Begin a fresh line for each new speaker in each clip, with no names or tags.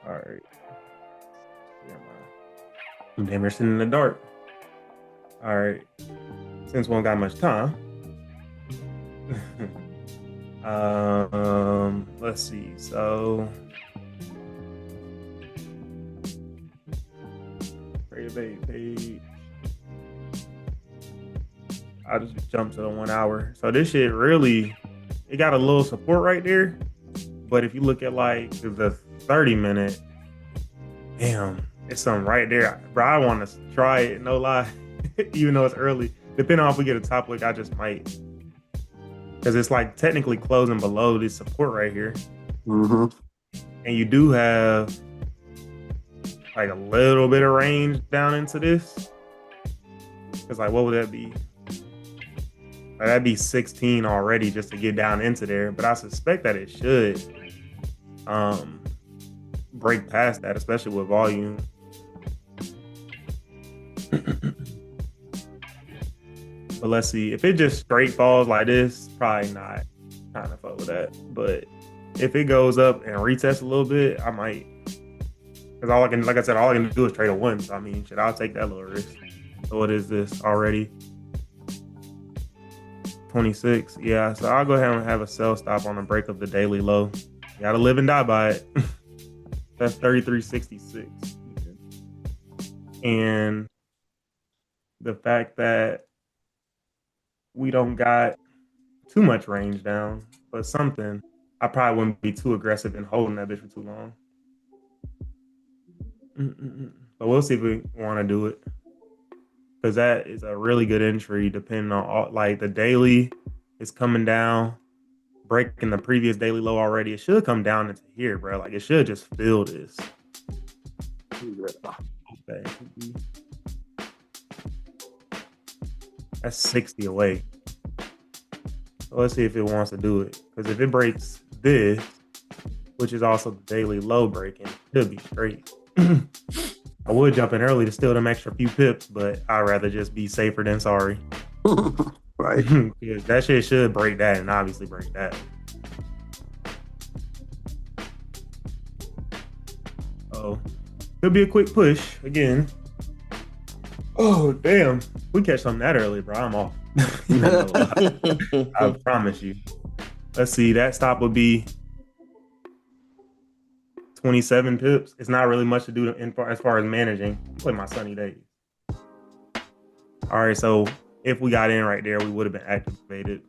All right. Yeah, I'm damn near sitting in the dark. All right. Since we don't got much time. Let's see. So page. I'll just jump to the 1 hour. So this shit really, it got a little support right there. But if you look at like the 30-minute, damn, it's something right there. Bro, I want to try it, no lie. Even though it's early. Depending on if we get a top wick, I just might. Because it's like technically closing below this support right here.
Mm-hmm.
And you do have like a little bit of range down into this. Because like, what would that be? Like, that'd be 16 already just to get down into there. But I suspect that it should break past that, especially with volume. But let's see. If it just straight falls like this, probably not kind of fuck with that. But if it goes up and retests a little bit, I might. Because all I can, like I said, all I can do is trade a one. So I mean, shit, I'll take that little risk. So what is this already? 26. Yeah, so I'll go ahead and have a sell stop on the break of the daily low. You gotta live and die by it. That's 33.66. And the fact that we don't got too much range down, but something, I probably wouldn't be too aggressive in holding that bitch for too long. But we'll see if we want to do it. Because that is a really good entry depending on all, like the daily is coming down, breaking the previous daily low already. It should come down into here, bro. Like it should just fill this. Okay. That's 60 away. So let's see if it wants to do it. Because if it breaks this, which is also the daily low breaking, it should be straight. I would jump in early to steal them extra few pips, but I'd rather just be safer than sorry.
Right.
Because that shit should break that and obviously break that. Oh, could be a quick push again. Oh, damn. We catch something that early, bro. I'm off. I promise you. Let's see. That stop would be 27 pips. It's not really much to do as far as managing. Play my sunny days. All right. So if we got in right there, we would have been activated.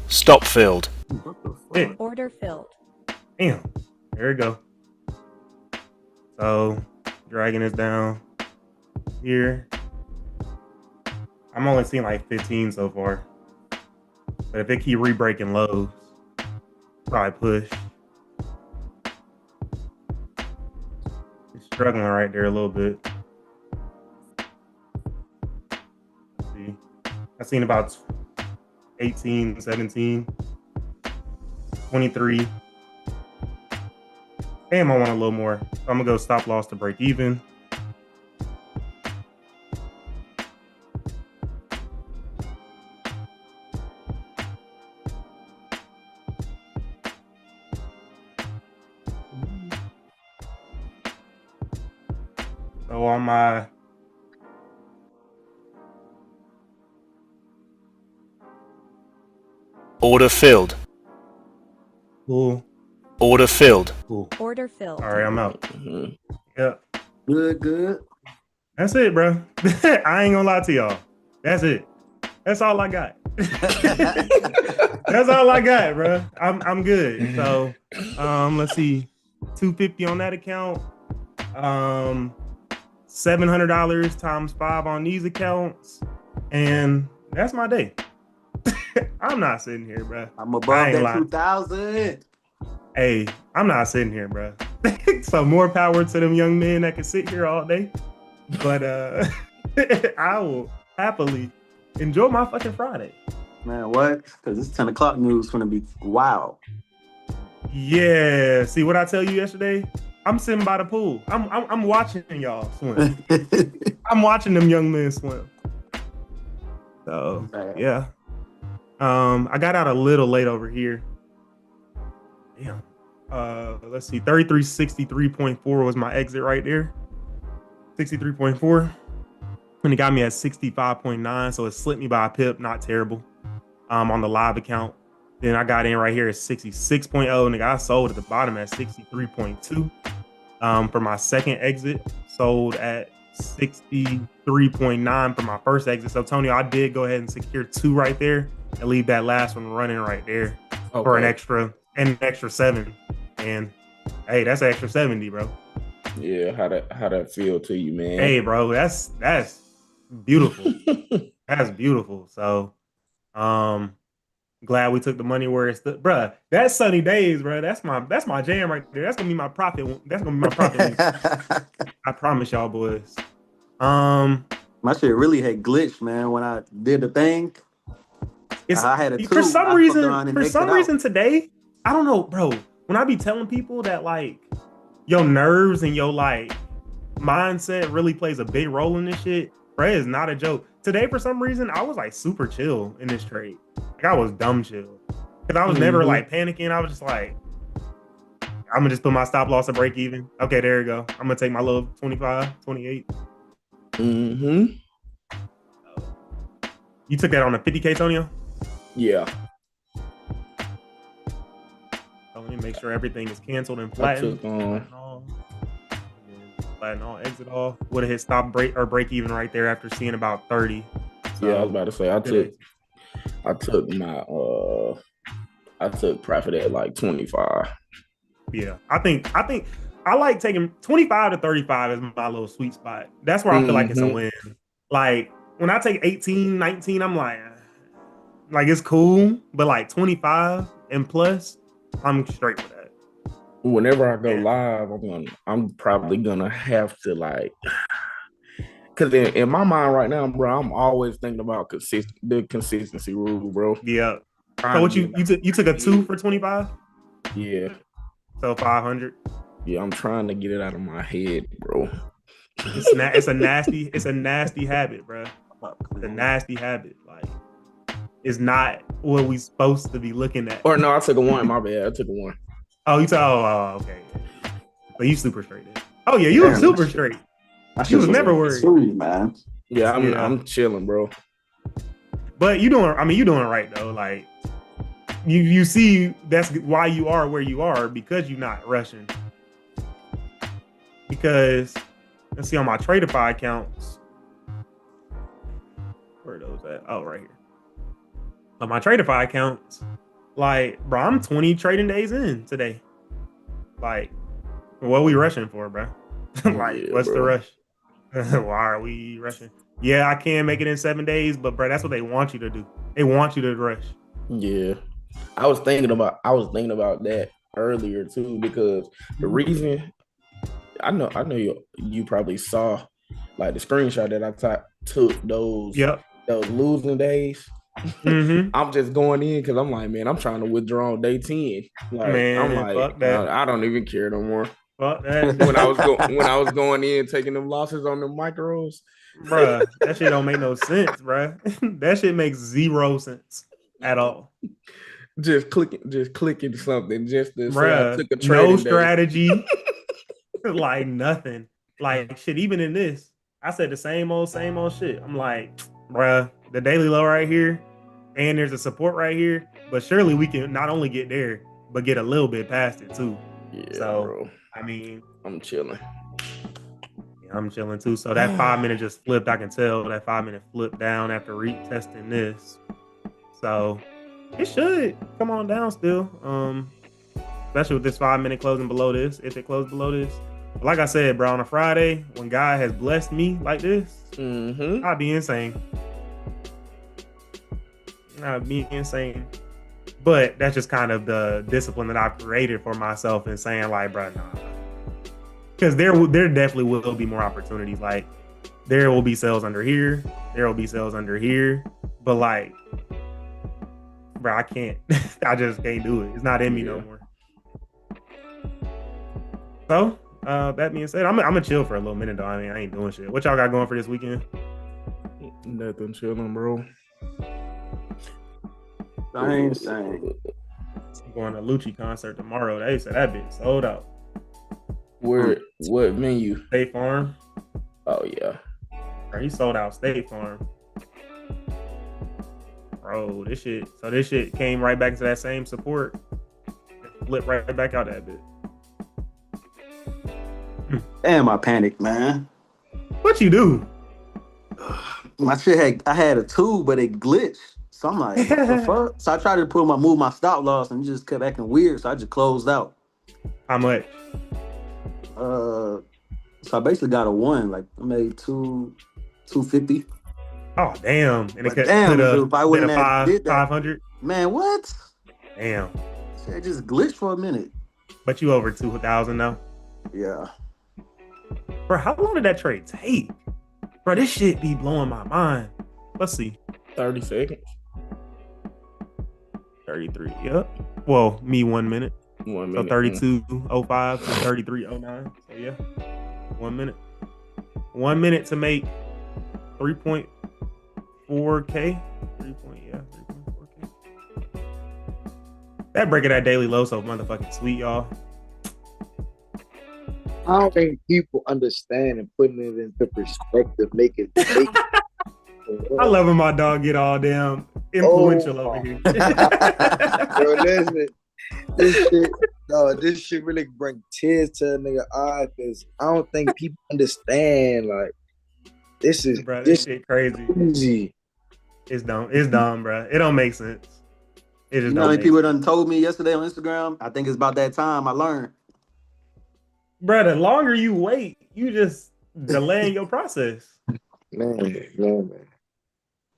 Stop filled.
Order filled.
Damn. There we go. So dragging this down here. I'm only seeing like 15 so far. But if it keep re-breaking lows, probably push. It's struggling right there a little bit. Let's see. I've seen about 18, 17, 23. Damn, I want a little more. So I'm gonna go stop loss to break even. So on my
Order filled.
cool.
Order filled.
Cool.
Order filled.
All right, I'm out.
Mm-hmm.
Yep.
Good.
That's it, bro. I ain't gonna lie to y'all. That's it. That's all I got. That's all I got, bro. I'm good. So, let's see, 250 on that account. $700 times 5 on these accounts, and that's my day. I'm not sitting here, bro.
I'm above that 2,000.
Hey, I'm not sitting here, bro. So more power to them young men that can sit here all day. But I will happily enjoy my fucking Friday.
Man, what? Because this 10 o'clock news is going to be wow.
Yeah. See what I tell you yesterday? I'm sitting by the pool. I'm watching y'all swim. I'm watching them young men swim. So yeah. I got out a little late over here. Damn. Let's see. 3363.4 was my exit right there. 63.4. And it got me at 65.9. So it slipped me by a pip. Not terrible. On the live account. Then I got in right here at 66.0. And I sold at the bottom at 63.2. For my second exit, sold at 63.9 for my first exit. So Tony, I did go ahead and secure 2 right there and leave that last one running right there for an extra 7. And hey, that's an extra 70, bro.
Yeah, how that feel to you, man?
Hey, bro, that's beautiful. That's beautiful. So glad we took the money where it's bruh. That's sunny days, bro. That's my jam right there. That's gonna be my profit. That's gonna be my profit. I promise y'all, boys.
My shit really had glitched, man. When I did the thing, I had a 2.
For some reason today, I don't know, bro. When I be telling people that like your nerves and your like mindset really plays a big role in this shit, bro, it's not a joke. Today, for some reason, I was like super chill in this trade. Like I was dumb chill. Because I was never like panicking. I was just like, I'm gonna just put my stop loss to break even. Okay, there you go. I'm gonna take my little 25, 28. You took that on a 50K, Tonio?
Yeah.
So let me make sure everything is canceled and flattened. Flatten all, exit off. Would have hit stop break even right there after seeing about 30. So,
yeah, I was about to say I took profit at like 25.
Yeah, I think I like taking 25 to 35 is my little sweet spot. That's where I feel like it's a win. Like when I take 18, 19, I'm like it's cool, but like 25 and plus, I'm straight with that.
Whenever I go live, I'm probably gonna have to like, because in my mind right now, bro, I'm always thinking about the consistency rule, bro.
Yeah. So what you took a 2 for 25?
Yeah.
So 500.
Yeah, I'm trying to get it out of my head, bro.
It's a nasty habit, bro. It's a nasty habit. Like, it's not what we supposed to be looking at.
Or no, I took a 1. My bad. I took a 1.
Oh, you took. Oh, okay. But you super straight. Then. Oh yeah, you were super straight. You was never worried,
sweet, man.
Yeah, I'm chilling, bro.
But you doing right though. Like you see, that's why you are where you are, because you're not rushing. Because let's see on my Tradeify accounts. Where are those at? Oh, right here. On my Tradeify accounts, like, bro, I'm 20 trading days in today. Like, what are we rushing for, bro? Like,
yeah,
what's
bro.
the rush? Why are we rushing? Yeah, I can make it in 7 days, but bro, that's what they want you to do. They want you to rush.
Yeah, I was thinking about that earlier too, because the reason I know you probably saw like the screenshot that I took those losing days. I'm just going in because I'm like, man, I'm trying to withdraw on day 10. Like,
man,
I'm like,
fuck that.
I don't even care no more.
Fuck that.
when I was going in taking them losses on the micros,
bruh, that shit don't make no sense, bruh. That shit makes 0 sense at all.
Just clicking something just to say
bruh,
I took a trading
no strategy, like nothing. Like shit, even in this, I said the same old shit. I'm like, bruh, the daily low right here, and there's a support right here, but surely we can not only get there, but get a little bit past it too.
Yeah,
so
bro.
I mean,
I'm chilling.
Yeah, I'm chilling too. So that 5 minute just flipped. I can tell that 5 minute flipped down after retesting this. So it should come on down still. Especially with this 5 minute closing below this, if it closed below this. But like I said, bro, on a Friday, when God has blessed me like this, I'd be insane. But that's just kind of the discipline that I've created for myself and saying like, bro, nah. Because there definitely will be more opportunities. Like there will be sales under here. There will be sales under here. But like, bro, I can't. I just can't do it. It's not in me no more. So, that being said, I'm gonna chill for a little minute though. I mean, I ain't doing shit. What y'all got going for this weekend?
Nothing, chilling, bro.
Same.
I'm going to Lucci concert tomorrow. They said that bitch sold out.
Where? What venue?
State Farm.
Oh yeah.
Bro, he sold out State Farm. Bro, this shit came right back to that same support. Flipped right back out that bit.
Damn, I panicked, man.
What you do?
My shit I had a 2, but it glitched. So I'm like, what the fuck? So I tried to move my stop loss and it just kept acting weird. So I just closed out.
How much?
So I basically got a 1. Like I made 250.
Oh damn! And it could
if I wouldn't have did that,
500.
Man, what?
Damn.
It just glitched for a minute.
But you over 2,000 now?
Yeah.
Bro, how long did that trade take? Bro, this shit be blowing my mind. Let's see.
30 seconds.
33. Yep. Well, me 1 minute.
1
So
minute.
32.05 to 33.09. So yeah. 1 minute. 1 minute to make 3.4K. 3.4K. That break of that daily low so motherfucking sweet, y'all.
I don't think people understand and putting it into perspective, make it.
I love when my dog get all damn influential over here.
Yo, listen, this shit really bring tears to a nigga eye because I don't think people understand. Like, this
shit crazy.
Crazy.
It's dumb, bro. It don't make sense. It just
You know how many people done told me yesterday on Instagram? I think it's about that time I learned.
Bro, the longer you wait, you just delaying your process.
Man.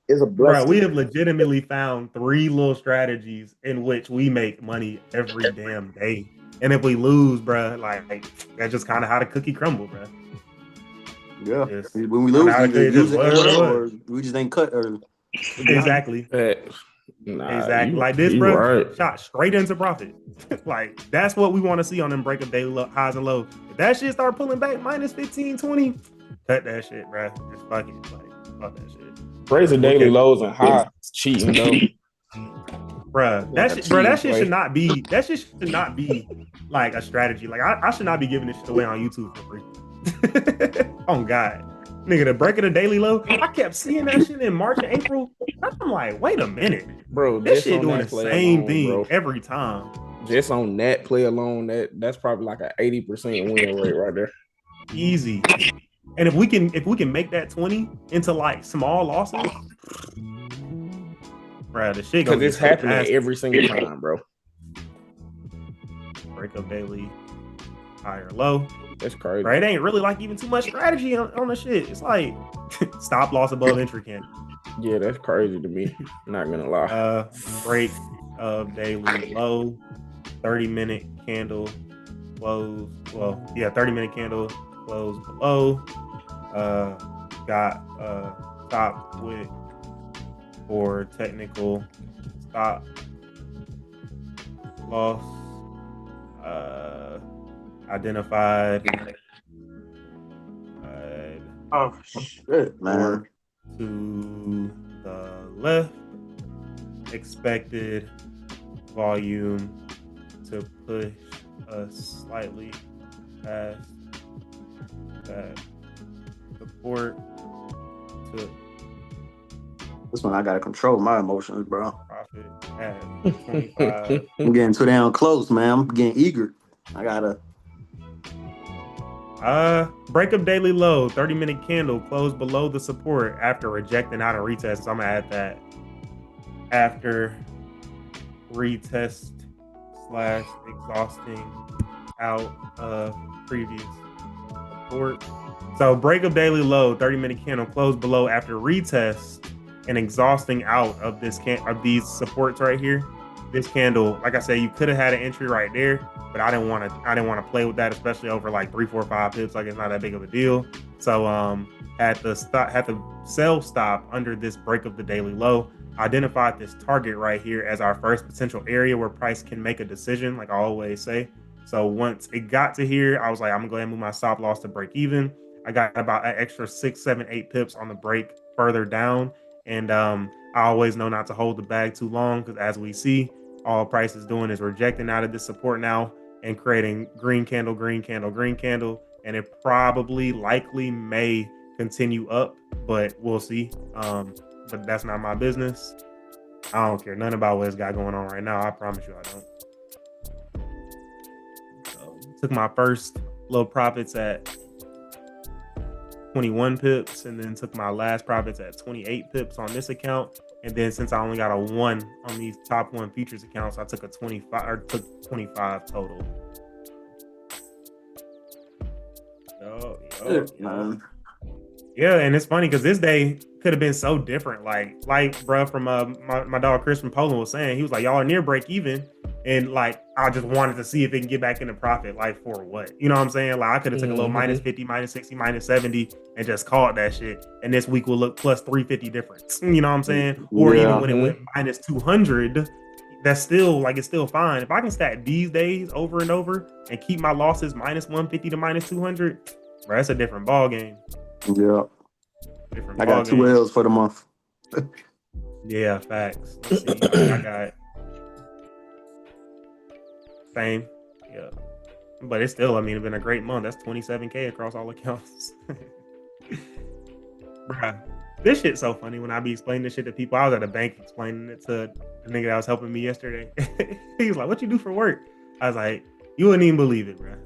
It's a blessing.
Bro, we have legitimately found 3 little strategies in which we make money every damn day. And if we lose, bro, like that's just kind of how the cookie crumble, bro.
Yeah.
Just,
when we lose, we use it or we just ain't cut early.
Exactly. Exactly. Like this, bro, right. Shot straight into profit. Like, that's what we want to see on them break of daily highs and lows. If that shit start pulling back minus 15, 20, cut that shit, bro. Just fuck it. Like, fuck that shit.
Praise the daily lows and highs. Cheating, though.
Bruh, that shit should not be. That shit should not be like a strategy. Like, I should not be giving this shit away on YouTube for free. Oh, God. Nigga, the break of the daily low, I kept seeing that shit in March and April. I'm like, wait a minute.
Bro,
this shit doing the same thing every time.
Just on that play alone, that's probably like an 80% win rate right there.
Easy. And if we can make that 20 into like small losses, bro, the shit
because it's happening every single time, bro.
Break up daily, higher low.
That's crazy.
Right? It ain't really like even too much strategy on the shit. It's like stop loss above entry candle.
Yeah, that's crazy to me. Not gonna lie.
Break of daily low, 30-minute candle close. Well, yeah, 30-minute candle close below. Got stop wick for technical stop loss. Identified.
Oh shit, man.
To the left. Expected volume to push us slightly past that support to
this one I gotta control my emotions, bro.
Profit at 25.
I'm getting too damn close, man. I'm getting eager. I gotta
break up daily low, 30-minute candle close below the support after rejecting out of retest. So I'm gonna add that after retest / exhausting out of previous support. So break up daily low, 30-minute candle close below after retest and exhausting out of of these supports right here. This candle, like I said, you could have had an entry right there, but I didn't want to play with that, especially over like 3, 4, 5 pips. Like, it's not that big of a deal. So had the sell stop under this break of the daily low. Identified this target right here as our first potential area where price can make a decision, like I always say. So once it got to here, I was like, I'm gonna go ahead and move my stop loss to break even. I got about an extra 6, 7, 8 pips on the break further down. And I always know not to hold the bag too long because as we see, all price is doing is rejecting out of this support now and creating green candle, green candle, green candle. And it probably likely may continue up, but we'll see. But that's not my business. I don't care nothing about what it's got going on right now. I promise you I don't. So, took my first little profits at 21 pips and then took my last profits at 28 pips on this account. And then since I only got a 1 on these top 1 futures accounts, I took a 25 total. Yeah, and it's funny because this day could have been so different. Like bro, from my dog Chris from Poland was saying, he was like, y'all are near break even, and like I just wanted to see if it can get back into profit. Like for what? You know what I'm saying? Like I could have took a little minus 50, minus 60, minus 70, and just called that shit. And this week will look plus 350 difference. You know what I'm saying? Or even when it went minus 200, that's still like it's still fine. If I can stack these days over and over and keep my losses minus 150 to minus 200, bro, that's a different ball game.
Yeah. I got 2 L's for the month.
Yeah, facts. Let's see. I got same. Yeah. But it's still, I mean, it's been a great month. That's 27K across all accounts. Bruh, this shit's so funny when I be explaining this shit to people. I was at a bank explaining it to the nigga that was helping me yesterday. He was like, what you do for work? I was like, you wouldn't even believe it, bruh.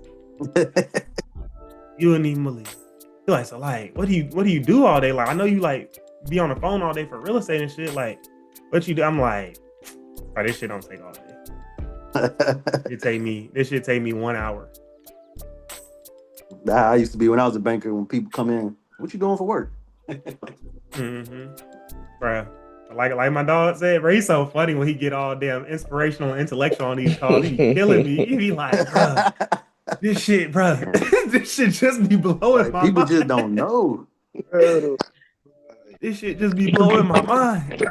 You wouldn't even believe it. He's like, so like, what do you do all day? Like, I know you like be on the phone all day for real estate and shit. Like, what you do? I'm like, oh, this shit don't take all day. This shit take me 1 hour.
I used to be when I was a banker. When people come in, what you doing for work?
Bruh. Like my dog said, bro, he's so funny when he get all damn inspirational and intellectual on these calls. He be killing me. He be like, bruh, this shit, bruh, this shit just be blowing my mind.
People just don't know.
This shit just be blowing my mind.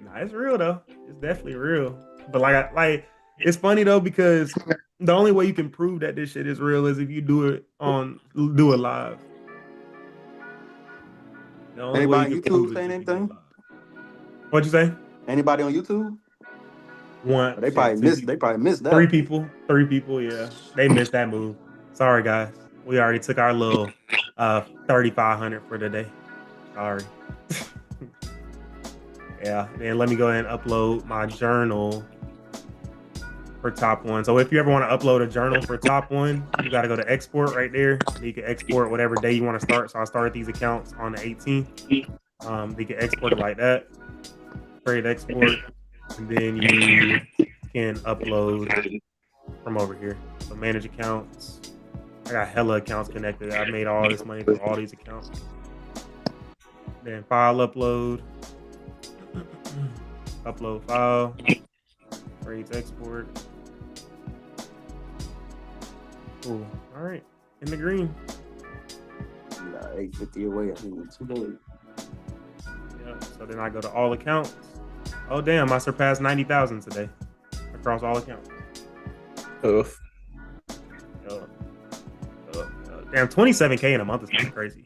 Nah, it's real though. It's definitely real. But like it's funny though because the only way you can prove that this shit is real is if you do it live.
Anybody on YouTube saying anything?
What'd you say?
Anybody on YouTube?
One.
They probably missed that.
3 people. Yeah, they missed that move. Sorry guys, we already took our little 3,500 for today. Sorry. Yeah, and then let me go ahead and upload my journal for top 1. So if you ever want to upload a journal for top 1, you got to go to export right there. You can export whatever day you want to start. So I started these accounts on the 18th. You can export it like that. Create export, and then you can upload from over here. So manage accounts. I got hella accounts connected. I made all this money through all these accounts. Then file upload. Upload file. Create export. Cool. All right. In the green.
850 away. I think it's too late.
Yeah. So then I go to all accounts. Oh damn! I surpassed 90,000 today across all accounts.
Oof.
Damn, 27K in a month is pretty crazy.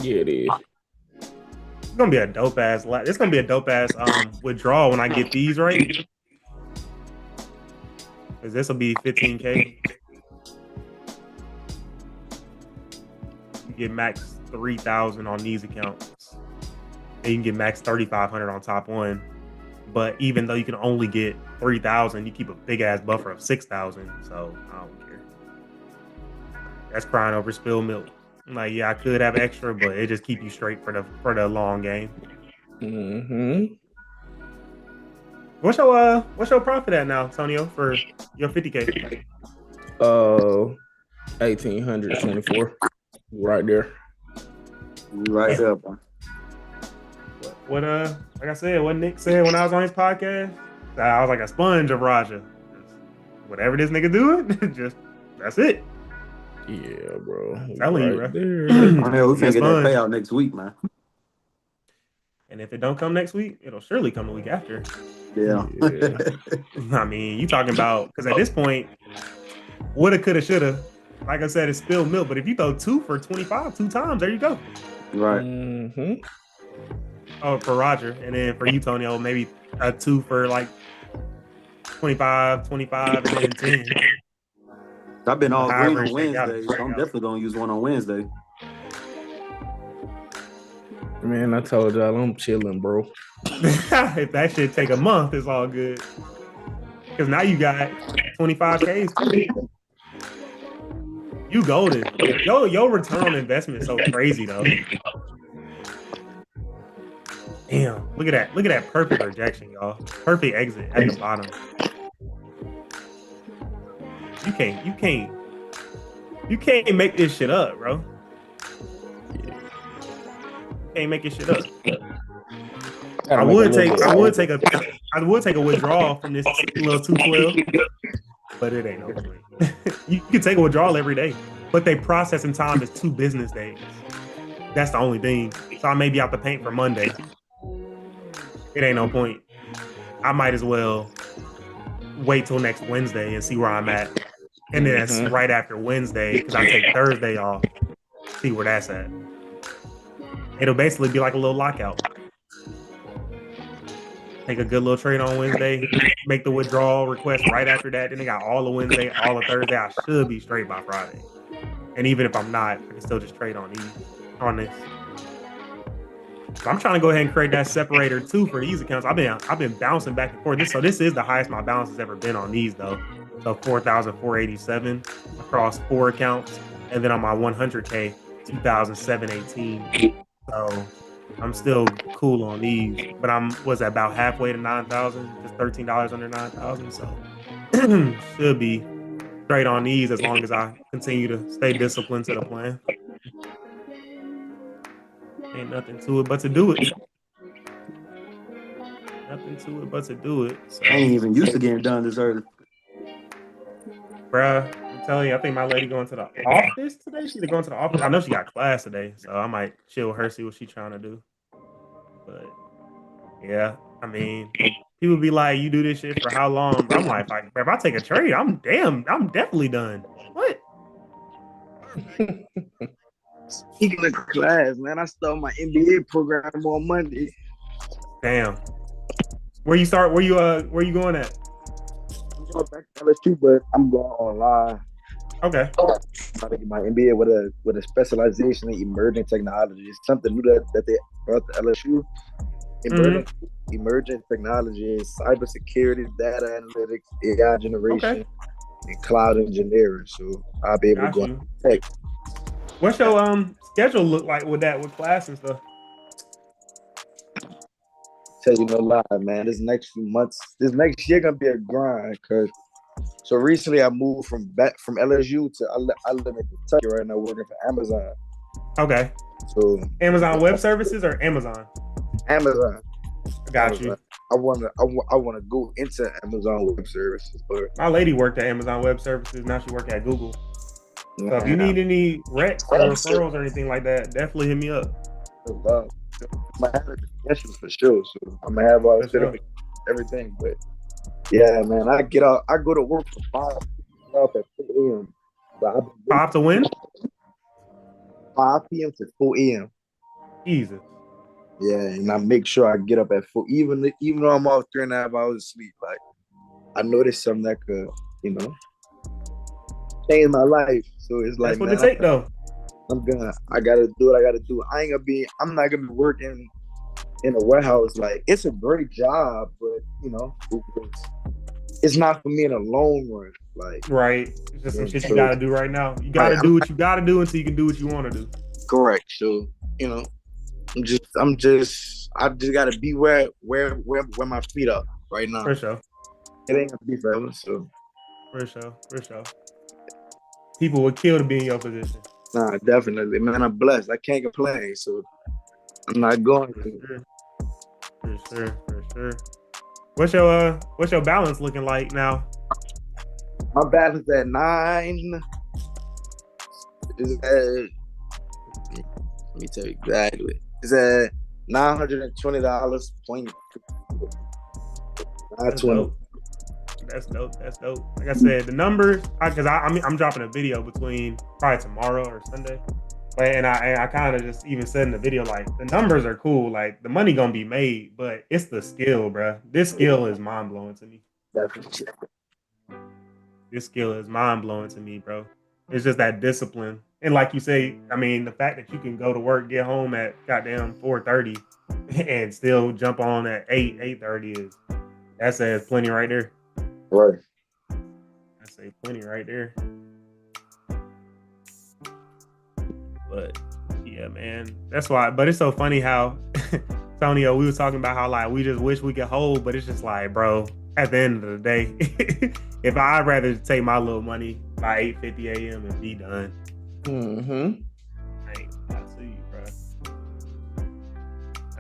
Yeah, it is.
It's gonna be a dope ass. It's gonna be a dope ass withdrawal when I get these right. Cause this will be 15K. You get max 3,000 on these accounts, and you can get max 3,500 on top 1. But even though you can only get 3,000, you keep a big ass buffer of 6,000. So I don't care. That's crying over spilled milk. Like, yeah, I could have extra, but it just keep you straight for the long game. What's your profit at now, Antonio, for your 50K?
1,824, right there.
Right there, bro.
What like I said, what Nick said when I was on his podcast, I was like a sponge of Raja. Whatever this nigga doing, just that's it.
Yeah, bro.
I'm telling you, bro.
I mean, we finna get that payout next week, man.
And if it don't come next week, it'll surely come the week after.
Yeah.
I mean, you talking about, because at this point, woulda, coulda, shoulda. like I said, it's spilled milk. But if you throw 2 for 25 2 times, there you go.
Right.
Mm-hmm.
Oh, for Roger. And then for you, Tony, maybe a 2 for like 25, and then 10.
I've been all green
However
on
it shake out,
Wednesday, so I'm definitely gonna use one on Wednesday.
Man, I told y'all I'm chilling, bro.
If that shit take a month, it's all good. Because now you got 25Ks. You golden. Your return on investment is so crazy though. Damn, look at that. Look at that perfect rejection, y'all. Perfect exit at the bottom. You can't make this shit up, bro. You can't make this shit up. I would take a withdrawal from this little 212, but it ain't no point. You can take a withdrawal every day, but they processing time is 2 business days. That's the only thing. So I may be out the paint for Monday. It ain't no point. I might as well wait till next Wednesday and see where I'm at. And then that's right after Wednesday, because I take Thursday off. See where that's at. It'll basically be like a little lockout. Take a good little trade on Wednesday, make the withdrawal request right after that. Then they got all of Wednesday, all of Thursday. I should be straight by Friday. And even if I'm not, I can still just trade on this. So I'm trying to go ahead and create that separator too for these accounts. I've been bouncing back and forth. This is the highest my balance has ever been on these though. So 4,487 across 4 accounts, and then on my 100K, 2,718. So I'm still cool on these, but was about halfway to 9,000, just $13 under 9,000. So should be straight on these as long as I continue to stay disciplined to the plan. Ain't nothing to it but to do it. Nothing to it but to do it. So,
I ain't even used to getting done this early.
Bruh, I'm telling you, I think my lady going to the office today. She's going to the office. I know she got class today, so I might chill with her, see what she's trying to do. But yeah, I mean, people be like, "You do this shit for how long?" I'm like, if I take a trade, I'm definitely done. What?
Speaking of class, man, I started my MBA program on Monday.
Damn. Where you going at?
I'm going back to LSU, but I'm going online.
Okay.
I'm about to get my MBA with a specialization in emerging technology. It's something new that they brought to LSU. Emerging technology is cybersecurity, data analytics, AI generation, and cloud engineering. So I'll be able to go on tech.
What's your schedule look like with class and stuff?
Tell you no lie, man. This next year gonna be a grind. So recently I moved from LSU to I live in Kentucky right now, working for Amazon.
Okay.
So
Amazon Web Services or Amazon?
Amazon.
Got you.
I wanna go into Amazon Web Services, but
my lady worked at Amazon Web Services. Now she works at Google. So if you need any recs or referrals or anything like that, definitely hit me up.
I'm gonna have connections for sure. So I'm gonna have all this everything. But yeah, man, I go to work for 5 at 4 a.m.
5 to when?
5 p.m. to 4 a.m.
Jesus.
Yeah, and I make sure I get up at 4, even though I'm off 3.5 hours of sleep. Like I know there's something that could, change my life. So it's like,
that's what it take though.
I gotta do what I gotta do. I'm not gonna be working in a warehouse. Like it's a great job, but it's not for me in the long run. Like
right, it's just some shit you gotta do right now. You gotta do what you gotta do until you can do what you want to do.
Correct. So I just gotta be where my feet are right now.
For sure.
It ain't gonna be forever. So
for sure. People would kill to be in your position.
Nah, definitely, man. I'm blessed. I can't complain, so I'm not going to.
For sure. What's your balance looking like now?
My balance at 9 is at. Let me tell you exactly. It's at $920. 920.
That's dope. That's dope. Like I said, the numbers, because I'm dropping a video between probably tomorrow or Sunday. And I kind of just even said in the video, like, the numbers are cool. Like, the money gonna be made, but it's the skill, bro. This skill is mind blowing to me. This skill is mind blowing to me, bro. It's just that discipline. And like you say, I mean, the fact that you can go to work, get home at goddamn 4:30 and still jump on at 8:30 that says plenty right there.
Right.
I say plenty right there. But yeah, man, that's why. But it's so funny how Tonio, we were talking about how like we just wish we could hold, but it's just like, bro, at the end of the day, if I'd rather take my little money by 8:50 a.m. and be done. I ain't gonna lie to you, bro.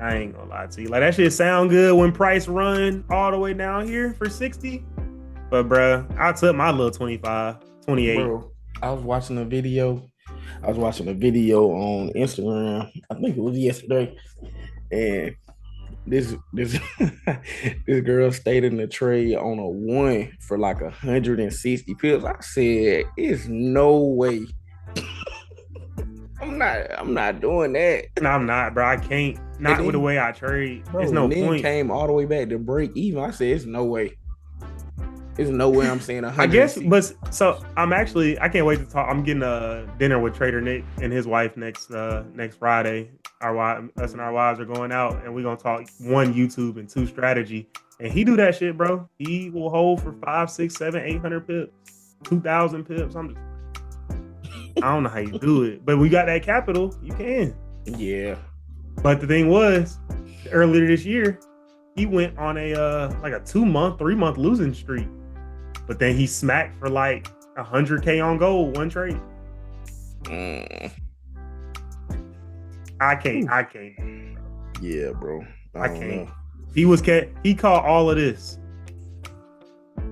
I ain't gonna lie to you. Like, that shit sound good when price run all the way down here for 60. But bro, I took my little 25, 28.
Bro, I was watching a video on Instagram. I think it was yesterday, and this this girl stayed in the trade on a 1 for like 160 pips. I said, "It's no way." I'm not doing that.
No, I'm not, bro. I can't. Not with the way I trade.
Bro,
There's no point.
Came all the way back to break even. I said, "It's no way. There's no way I'm saying 100."
I guess, but so I can't wait to talk. I'm getting a dinner with Trader Nick and his wife next Friday. Us and our wives are going out, and we're gonna talk 1 YouTube and 2 strategy. And he do that shit, bro. He will hold for 5, 6, 7, 800 pips, 2,000 pips. I don't know how you do it, but we got that capital. You can.
Yeah. But
the thing was, earlier this year, he went on a 2-month, 3-month losing streak. But then he smacked for like 100K on gold, 1 trade. I can't.
Yeah, bro.
I can't. Know. He caught all of this.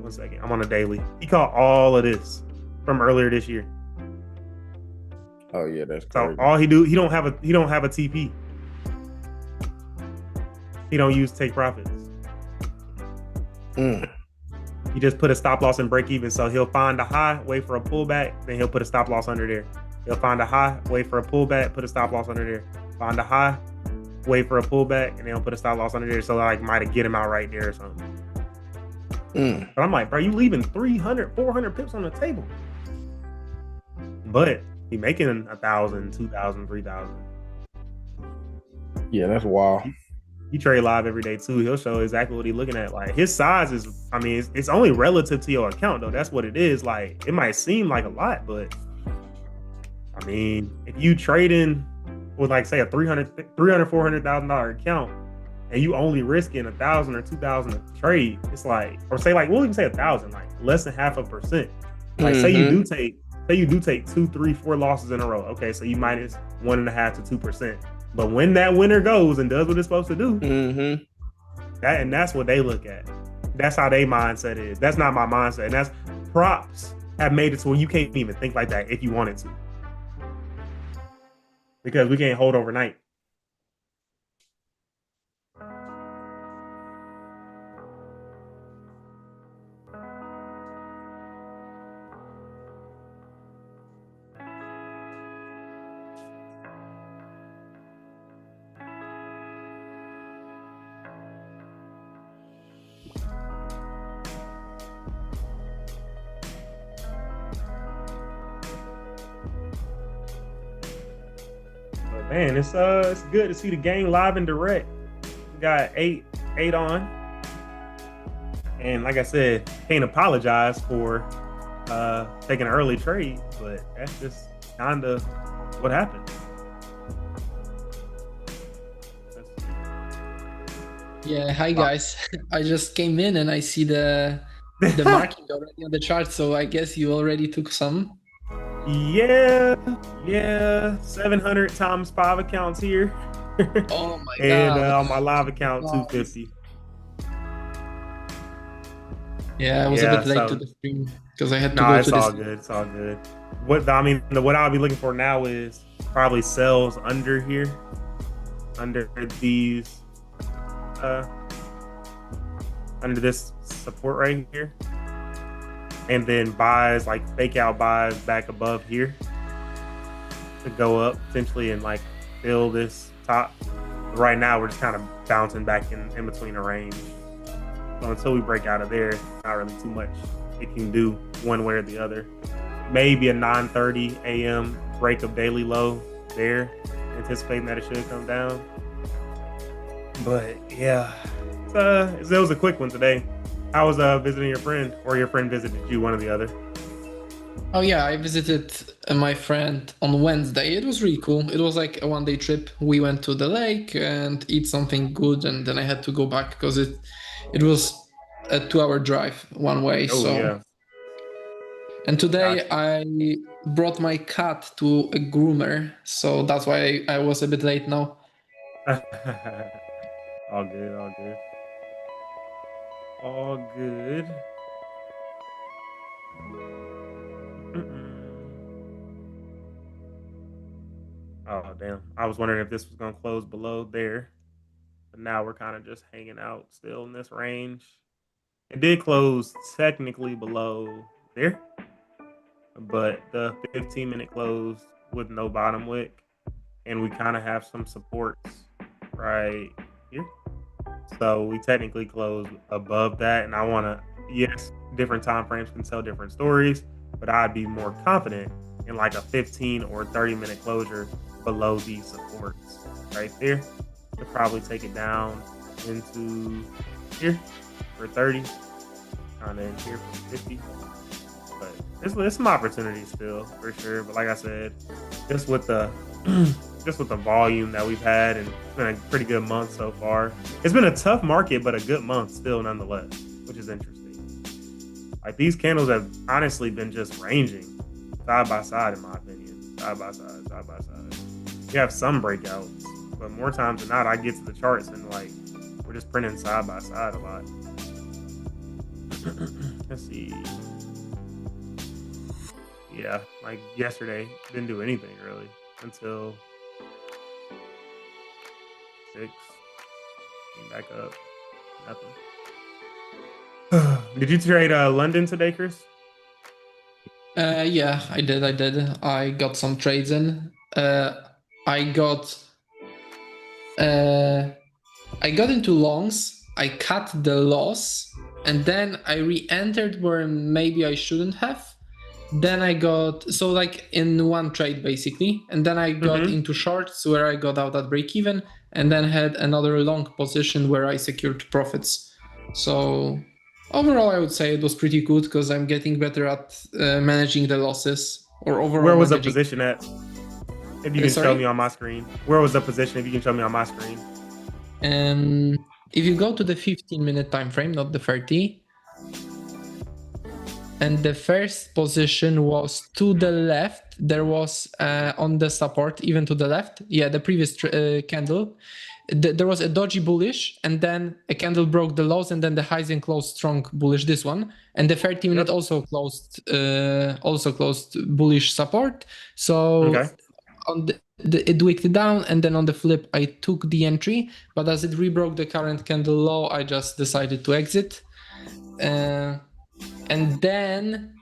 1 second. I'm on a daily. He caught all of this from earlier this year.
Oh yeah, that's crazy.
So all he don't have a TP. He don't use take profits. He just put a stop loss and break even. So he'll find a high, wait for a pullback, then he'll put a stop loss under there. He'll find a high, wait for a pullback, put a stop loss under there. Find a high, wait for a pullback, and then he'll put a stop loss under there. So like might get him out right there or something. But I'm like, bro, you leaving 300, 400 pips on the table. But he making 1,000, 2,000, 3,000.
Yeah, that's wild.
He trade live every day too. He'll show exactly what he's looking at. Like, his size is, I mean, it's only relative to your account though. That's what it is. Like, it might seem like a lot, but I mean, if you trading with like say a $400,000 account and you only risking 1,000 or 2,000 a trade, it's like, or say like, we'll even say 1,000, like less than 0.5%. Like, say you do take 2, 3, 4 losses in a row. Okay, so you minus 1.5 to 2%. But when that winner goes and does what it's supposed to do, that's what they look at. That's how their mindset is. That's not my mindset. And that's props have made it to where you can't even think like that if you wanted to. Because we can't hold overnight. Man, it's good to see the game live and direct. We got 8 on, and like I said, can't apologize for taking an early trade, but that's just kind of what happened.
Yeah, hi guys. I just came in and I see the marking already on the chart, so I guess you already took some.
Yeah, 700 times 5 accounts here.
Oh my god!
And on my live account, 250.
Yeah, I was a bit late to the stream because I had to go to
this. It's all good. What I'll be looking for now is probably sells under here, under these, under this support right here. and then buys, like fake out buys back above here to go up potentially and like fill this top. Right now, we're just kind of bouncing back in between a range. So until we break out of there, not really too much it can do one way or the other. Maybe a 9:30 a.m. break of daily low there, anticipating that it should come down. But yeah, it was a quick one today. How was visiting your friend, or your friend visited you, one or the other?
Oh yeah, I visited my friend on Wednesday. It was really cool. It was like a one-day trip. We went to the lake and eat something good, and then I had to go back because it was a 2-hour drive one way.
Oh
so
yeah.
And today
Gotcha.
I brought my cat to a groomer, so that's why I was a bit late now.
All good, all good. All good. Oh, damn. I was wondering if this was going to close below there. But now we're kind of just hanging out still in this range. It did close technically below there, but the 15-minute close with no bottom wick. And we kind of have some supports right here. So we technically close above that. And I want to, yes, different time frames can tell different stories, but I'd be more confident in like a 15 or 30-minute closure below these supports right there to probably take it down into here for 30, kind of in here for 50. But there's some opportunities still for sure. But like I said, just with the volume that we've had, and it's been a pretty good month so far. It's been a tough market, but a good month still nonetheless, which is interesting. Like these candles have honestly been just ranging side by side, in my opinion. Side by side, side by side. You have some breakouts, but more times than not, I get to the charts and like we're just printing side by side a lot. Let's see. Yeah, like yesterday, didn't do anything really until 6. Came back up. Nothing. Did you trade London today, Chris?
Yeah, I did. I got some trades in. I got into longs. I cut the loss, and then I re-entered where maybe I shouldn't have. Then I got, so like in one trade basically, and then I got into shorts where I got out at break even, and then had another long position where I secured profits. So overall, I would say it was pretty good because I'm getting better at managing the losses, or overall.
Where was the
managing.
position at? If you can show me on my screen. Where was the position? If you can show me on my screen.
If you go to the 15-minute time frame, not the 30. And the first position was to the left. There was on the support, even to the left. Yeah, the previous candle. There was a dodgy bullish, and then a candle broke the lows, and then the highs and closed strong bullish. This one, and the 30-minute also closed bullish support. So on it wicked down, and then on the flip, I took the entry. But as it rebroke the current candle low, I just decided to exit. And then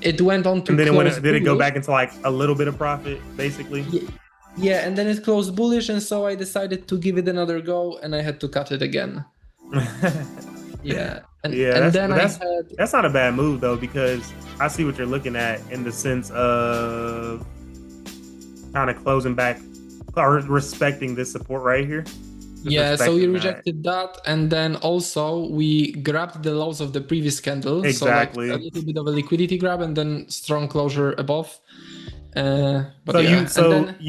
it went on to close.
Did it go back into like a little bit of profit, basically?
Yeah, and then it closed bullish, and so I decided to give it another go, and I had to cut it again. Yeah.
That's not a bad move though, because I see what you're looking at in the sense of kind of closing back or respecting this support right here.
Yeah, so we rejected that, and then also we grabbed the lows of the previous candle.
Exactly.
So like a little bit of a liquidity grab, and then strong closure above.
You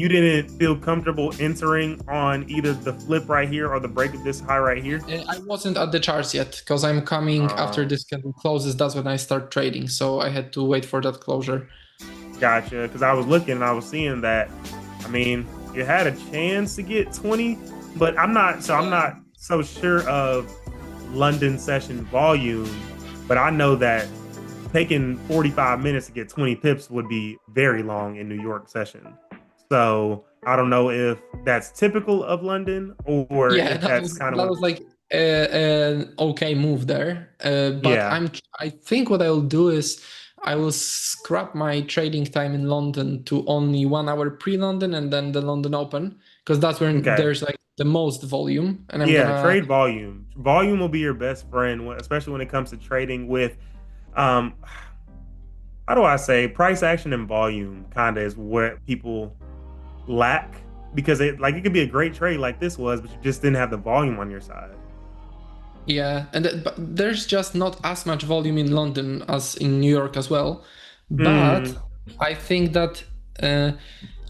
didn't feel comfortable entering on either the flip right here or the break of this high right here?
I wasn't at the charts yet because I'm coming after this candle closes. That's when I start trading, so I had to wait for that closure.
Gotcha, because I was looking and I was seeing that. I mean, you had a chance to get 20. But I'm not so sure of London session volume, but I know that taking 45 minutes to get 20 pips would be very long in New York session. So I don't know if that's typical of London or if that's kind of
that was like an okay move there. But
Yeah.
I think what I'll do is I will scrap my trading time in London to only 1 hour pre-London and then the London Open, because that's when
Okay.
there's like the most volume. And I'm
Yeah,
gonna
trade volume. Volume will be your best friend, especially when it comes to trading with, um, how do I say, price action and volume kind of is what people lack, because it could be a great trade like this was, but you just didn't have the volume on your side.
Yeah, and but there's just not as much volume in London as in New York as well. But I think that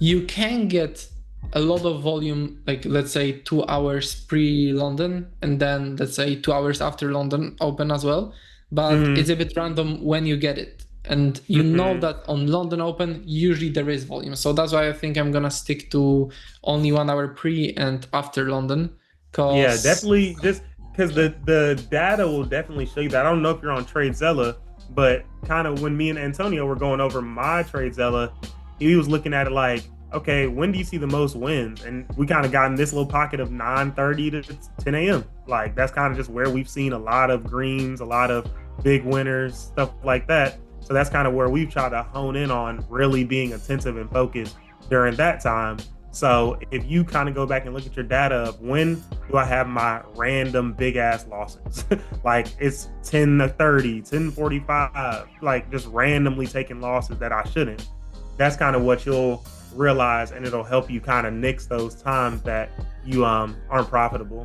you can get a lot of volume, like let's say 2 hours pre-London, and then let's say 2 hours after London Open as well. But it's a bit random when you get it. And you know that on London Open, usually there is volume. So that's why I think I'm gonna stick to only 1 hour pre and after London.
Yeah, definitely. Just because the data will definitely show you that. I don't know if you're on TradeZella, but kind of when me and Antonio were going over my TradeZella, he was looking at it like, okay, when do you see the most wins? And we kind of got in this little pocket of 9:30 to 10 a.m. Like that's kind of just where we've seen a lot of greens, a lot of big winners, stuff like that. So that's kind of where we've tried to hone in on really being attentive and focused during that time. So if you kind of go back and look at your data of when do I have my random big ass losses, like it's 10 to 30, 10:45, like just randomly taking losses that I shouldn't. That's kind of what you'll realize, and it'll help you kind of nix those times that you aren't profitable.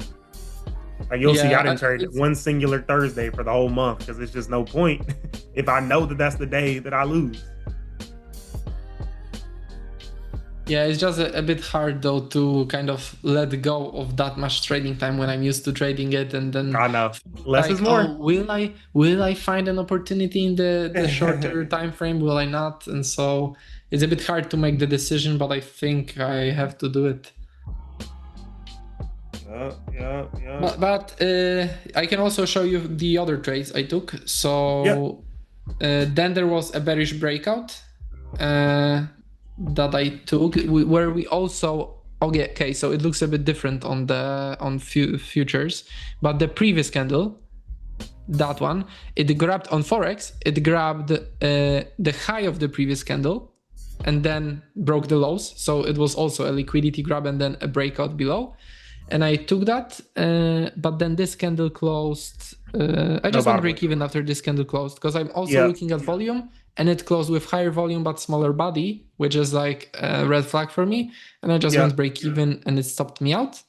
Like you'll see, I didn't trade one singular Thursday for the whole month because it's just no point if I know that that's the day that I lose.
Yeah, it's just a bit hard though to kind of let go of that much trading time when I'm used to trading it, and then
I know less is more.
Oh, will I find an opportunity in the shorter time frame? Will I not? And so it's a bit hard to make the decision, but I think I have to do it.
Yeah.
But I can also show you the other trades I took. So then there was a bearish breakout that I took, where we also okay. So it looks a bit different on futures, but the previous candle, that one, it grabbed on Forex. It grabbed the high of the previous candle, and then broke the lows. So it was also a liquidity grab and then a breakout below. And I took that, but then this candle closed. I just want to break even after this candle closed, because I'm also looking at volume, and it closed with higher volume but smaller body, which is like a red flag for me. And I just went break even, and it stopped me out.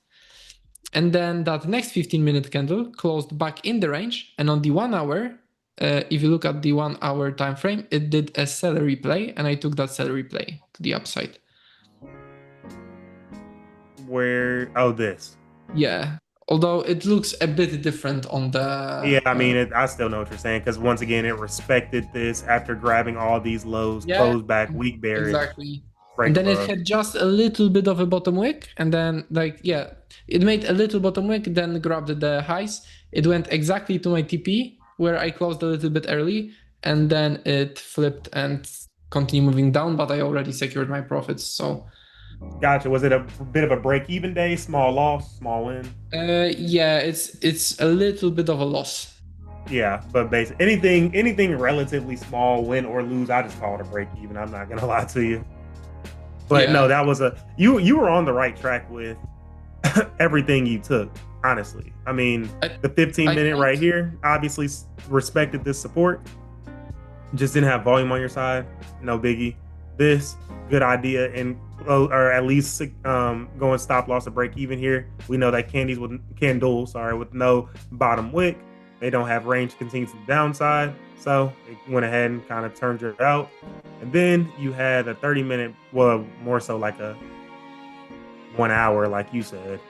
And then that next 15-minute candle closed back in the range, and on the 1 hour, if you look at the 1 hour time frame, it did a seller replay, and I took that seller replay to the upside.
Where this?
Yeah, although it looks a bit different on the.
Yeah, I mean, I still know what you're saying, because once again, it respected this after grabbing all these lows, closed back, weak bearish.
Exactly. And then it had just a little bit of a bottom wick, and then it made a little bottom wick, then grabbed the highs. It went exactly to my TP, where I closed a little bit early, and then it flipped and continued moving down, but I already secured my profits, so.
Gotcha. Was it a bit of a break-even day? Small loss, small win?
Yeah, it's a little bit of a loss.
Yeah, but basically anything relatively small, win or lose, I just call it a break-even. I'm not gonna lie to you. But no, that was you were on the right track with everything you took. Honestly, I mean, the 15-minute right here obviously respected this support. Just didn't have volume on your side. No biggie. This good idea, and or at least going stop loss or break even here. We know that candles with no bottom wick, they don't have range to continue to the downside, so it went ahead and kind of turned it out. And then you had a 30-minute, well, more so like a 1 hour, like you said,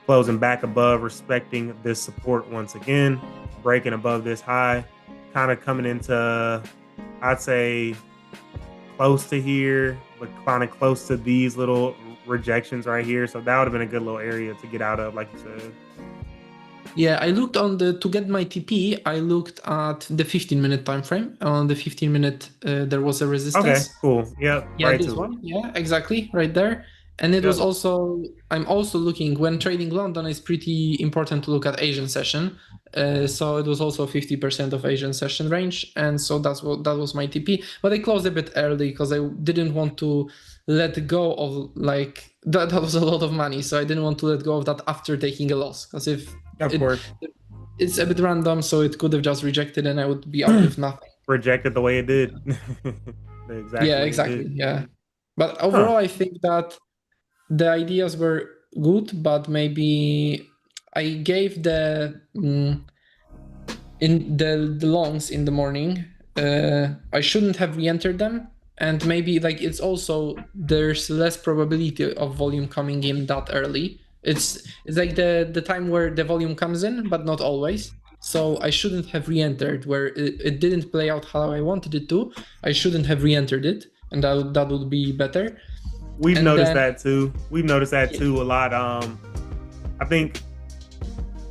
closing back above, respecting this support once again, breaking above this high, kind of coming into, I'd say, close to here, but kind of close to these little rejections right here. So that would have been a good little area to get out of, like you said.
Yeah, I looked to get my TP, I looked at the 15-minute time frame. On the 15-minute, there was a resistance.
Okay, cool. Yeah,
right, this one. Yeah, exactly, right there. And it
Yeah.
was also, I'm also looking, when trading London, it's pretty important to look at Asian session. So it was also 50% of Asian session range. And so that was my TP. But I closed a bit early because I didn't want to let go of like, that was a lot of money. So I didn't want to let go of that after taking a loss. Because if
Of course,
it's a bit random, so it could have just rejected and I would be out with nothing.
rejected the way it did.
Yeah,
way it
exactly.
did.
Yeah. But overall, I think that the ideas were good, but maybe I gave in the longs in the morning. I shouldn't have re-entered them, and maybe like it's also there's less probability of volume coming in that early. It's like the time where the volume comes in, but not always. So I shouldn't have re-entered where it didn't play out how I wanted it to. I shouldn't have re-entered it, and that would be better.
We've
And
noticed
then-
that too. We've noticed that too a lot. I think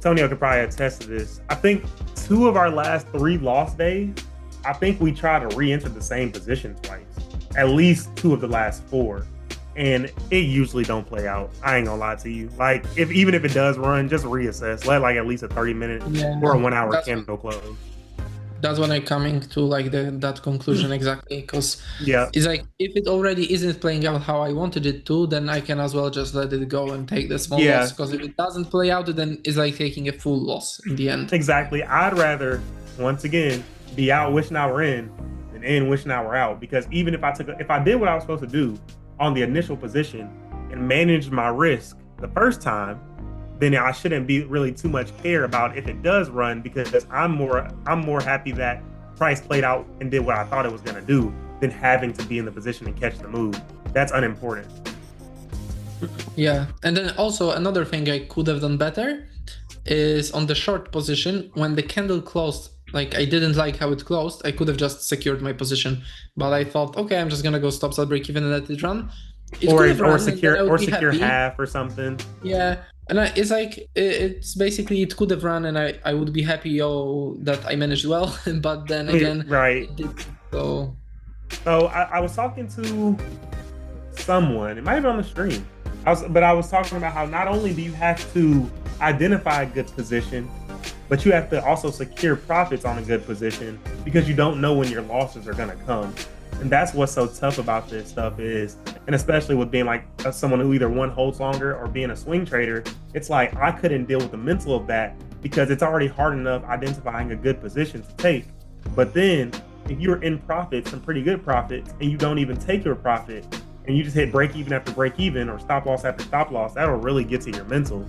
Tonio could probably attest to this. I think 2 of our last 3 loss days, I think we try to re-enter the same position twice. At least 2 of the last 4. And it usually don't play out. I ain't gonna lie to you. Like even if it does run, just reassess. Let like at least a 30-minute or a 1-hour
that's-
candle close.
That's when I'm coming to like that conclusion exactly, because
Yeah.
it's like if it already isn't playing out how I wanted it to, then I can as well just let it go and take the small
Yeah.
loss. Because if it doesn't play out, then it's like taking a full loss in the end.
Exactly. I'd rather, once again, be out wishing I were in than in wishing I were out. Because even if I did what I was supposed to do on the initial position and managed my risk the first time, then I shouldn't be really too much care about if it does run, because I'm more happy that price played out and did what I thought it was gonna do than having to be in the position and catch the move. That's unimportant.
Yeah, and then also another thing I could have done better is on the short position when the candle closed. Like I didn't like how it closed. I could have just secured my position, but I thought, okay, I'm just gonna go stop, sell, break even, and let it run. It could have run,
Or
and then I
secure
would be happy.
half or something.
Yeah, and it's like it's basically it could have run, and I would be happy that I managed well. But then again,
Right.
it did, so
So I was talking to someone, it might have been on the stream. I was talking about how not only do you have to identify a good position, but you have to also secure profits on a good position, because you don't know when your losses are going to come. And that's what's so tough about this stuff is, and especially with being like someone who either one holds longer or being a swing trader, it's like I couldn't deal with the mental of that, because it's already hard enough identifying a good position to take. But then if you're in profits, some pretty good profits, and you don't even take your profit, and you just hit break even after break even or stop loss after stop loss, that'll really get to your mental.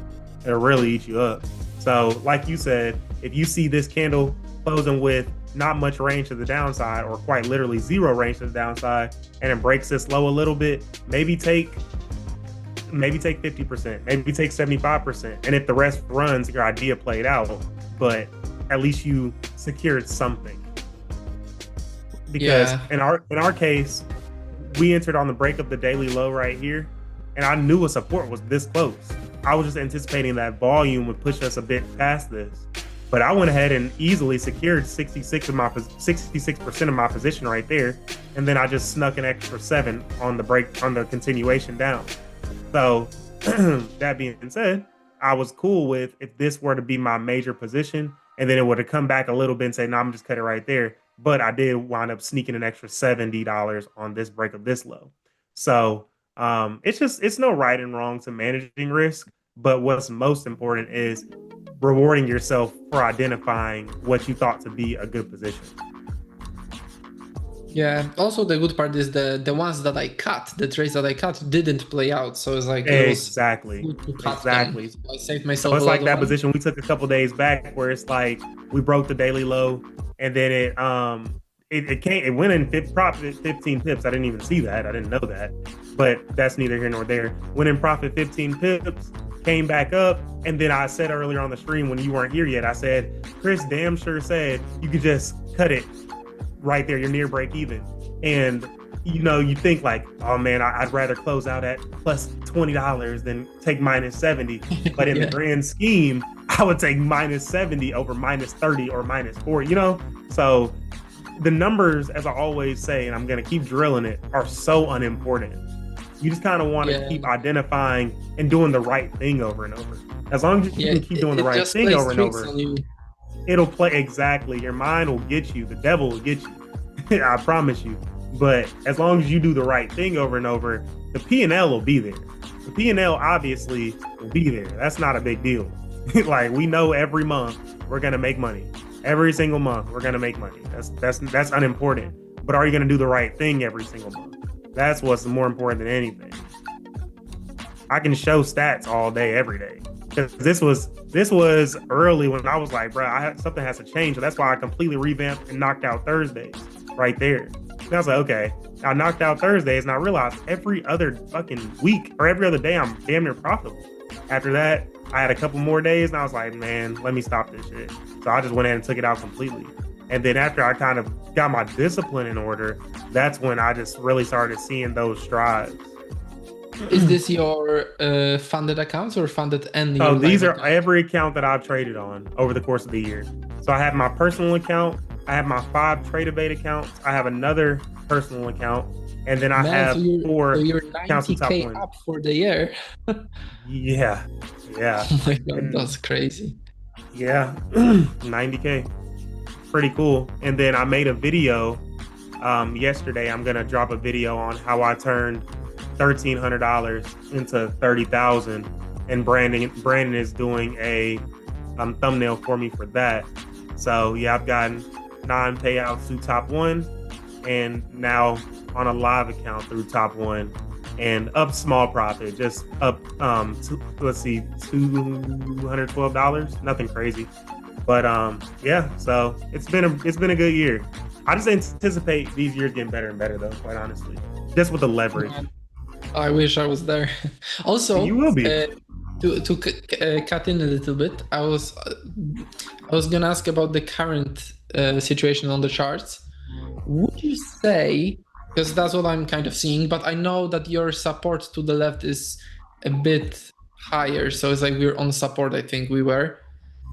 It'll really eat you up. So like you said, if you see this candle closing with not much range to the downside, or quite literally 0 range to the downside, and it breaks this low a little bit, maybe take 50%, maybe take 75%. And if the rest runs, your idea played out, but at least you secured something. Because in our case, we entered on the break of the daily low right here, and I knew a support was this close. I was just anticipating that volume would push us a bit past this. But I went ahead and easily secured 66% of my position right there, and then I just snuck an extra 7 on the continuation down. So that being said, I was cool with if this were to be my major position, and then it would have come back a little bit and say, no, I'm just cut it right there. But I did wind up sneaking an extra $70 on this break of this low. So it's no right and wrong to managing risk, but what's most important is rewarding yourself for identifying what you thought to be a good position.
yeah. Also, the good part is the ones that I cut, the trades that I cut didn't play out. So it's like
Exactly.
it was good to cut
Exactly.
them. So I saved myself.
So it's
a lot
like
of
that
money.
position we took a couple days back, where it's like we broke the daily low, and then it went in profit 15 pips. I didn't even see that. I didn't know that, but that's neither here nor there. Went in profit 15 pips, came back up, and then I said earlier on the stream when you weren't here yet, I said, Chris damn sure said you could just cut it right there. You're near break even. And you think like, oh man, I'd rather close out at plus $20 than take minus 70. But in the grand scheme, I would take minus 70 over minus 30 or minus 40, So the numbers, as I always say, and I'm going to keep drilling it, are so unimportant. You just kind of want to keep identifying and doing the right thing over and over. As long as you can keep doing the right thing over and over, it'll play exactly. Your mind will get you. The devil will get you. I promise you. But as long as you do the right thing over and over, the P&L will be there. The P&L obviously will be there. That's not a big deal. Like, we know every month we're gonna make money. Every single month we're gonna make money. That's unimportant. But are you gonna do the right thing every single month? That's what's more important than anything. I can show stats all day, every day. Because this was early when I was like, bro, something has to change. So that's why I completely revamped and knocked out Thursdays right there. And I was like, okay, I knocked out Thursdays, and I realized every other fucking week or every other day I'm damn near profitable. After that, I had a couple more days, and I was like, man, let me stop this shit. So I just went in and took it out completely. And then after I kind of got my discipline in order, that's when I just really started seeing those strides.
Is this your funded accounts or funded and your
these are
account?
every account that I've traded on over the course of the year. So I have my personal account, I have my 5 TradeAvate accounts, I have another personal account, and then I have 4
you're
accounts in top
90K
one.
up for the year.
Yeah.
Oh my God, that's crazy.
Yeah, 90K. Pretty cool. And then I made a video yesterday. I'm gonna drop a video on how I turned $1,300 into $30,000, and Brandon is doing a thumbnail for me for that. So yeah, I've gotten 9 payouts through top 1, and now on a live account through top 1, and up small profit, just up $212, nothing crazy. But yeah, so it's been a good year. I just anticipate these years getting better and better, though, quite honestly, just with the leverage.
I wish I was there. Also,
you will be.
To cut in a little bit, I was gonna ask about the current situation on the charts. Would you say, because that's what I'm kind of seeing, but I know that your support to the left is a bit higher, so it's like we're on support. I think we were.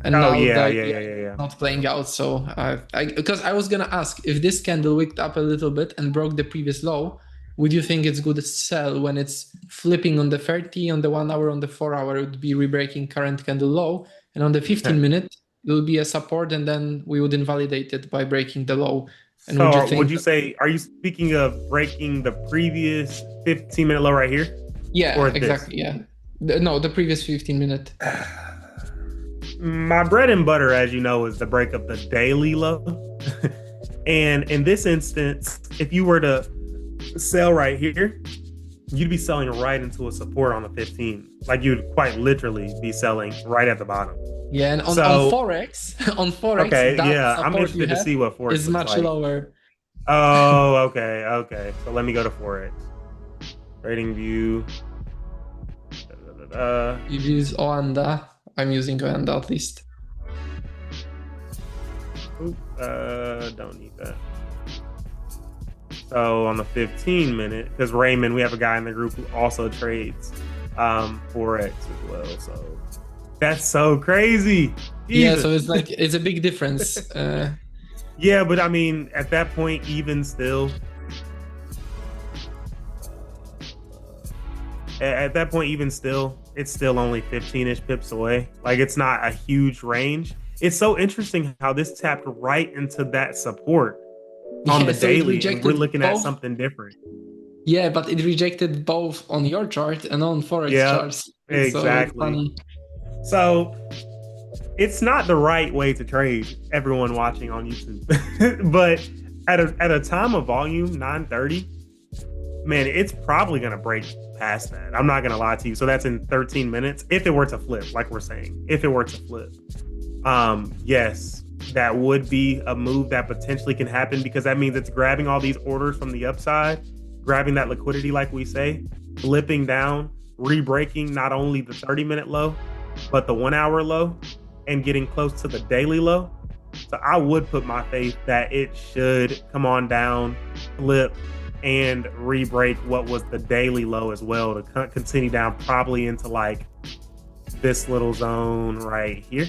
And now
yeah.
Not playing out. So because I was gonna ask, if this candle wicked up a little bit and broke the previous low, would you think it's good to sell when it's flipping on the 30, on the 1 hour, on the 4 hour? It would be rebreaking current candle low, and on the 15 minute it will be a support, and then we would invalidate it by breaking the low. And
so would you say, are you speaking of breaking the previous 15-minute low right here?
Yeah, exactly. Yeah, the previous 15 minute.
My bread and butter, as you know, is the break of the daily low. And in this instance, if you were to sell right here, you'd be selling right into a support on the 15. Like, you'd quite literally be selling right at the bottom.
Yeah, and on Forex,
okay, yeah, I'm interested to see what Forex
is much
like.
lower.
Oh, okay. So let me go to Forex. Trading view.
You use Oanda. I'm using Oanda at least.
Don't need that. So on the 15-minute, because Raymond, we have a guy in the group who also trades Forex as well. So that's so crazy. Jesus.
Yeah, so it's like it's a big difference.
Yeah, but I mean, at that point, even still, it's still only 15-ish pips away. Like, it's not a huge range. It's so interesting how this tapped right into that support on the daily, and we're looking at something different.
Yeah, but it rejected both on your chart and on Forex charts.
Exactly. So it's not the right way to trade, everyone watching on YouTube. But at a time of volume, 930, man, it's probably going to break past that. I'm not going to lie to you. So that's in 13 minutes. If it were to flip, like we're saying, if it were to flip, yes, that would be a move that potentially can happen, because that means it's grabbing all these orders from the upside, grabbing that liquidity, like we say, flipping down, re-breaking not only the 30-minute low, but the 1 hour low, and getting close to the daily low. So I would put my faith that it should come on down, flip, and re-break what was the daily low as well, to continue down probably into like this little zone right here.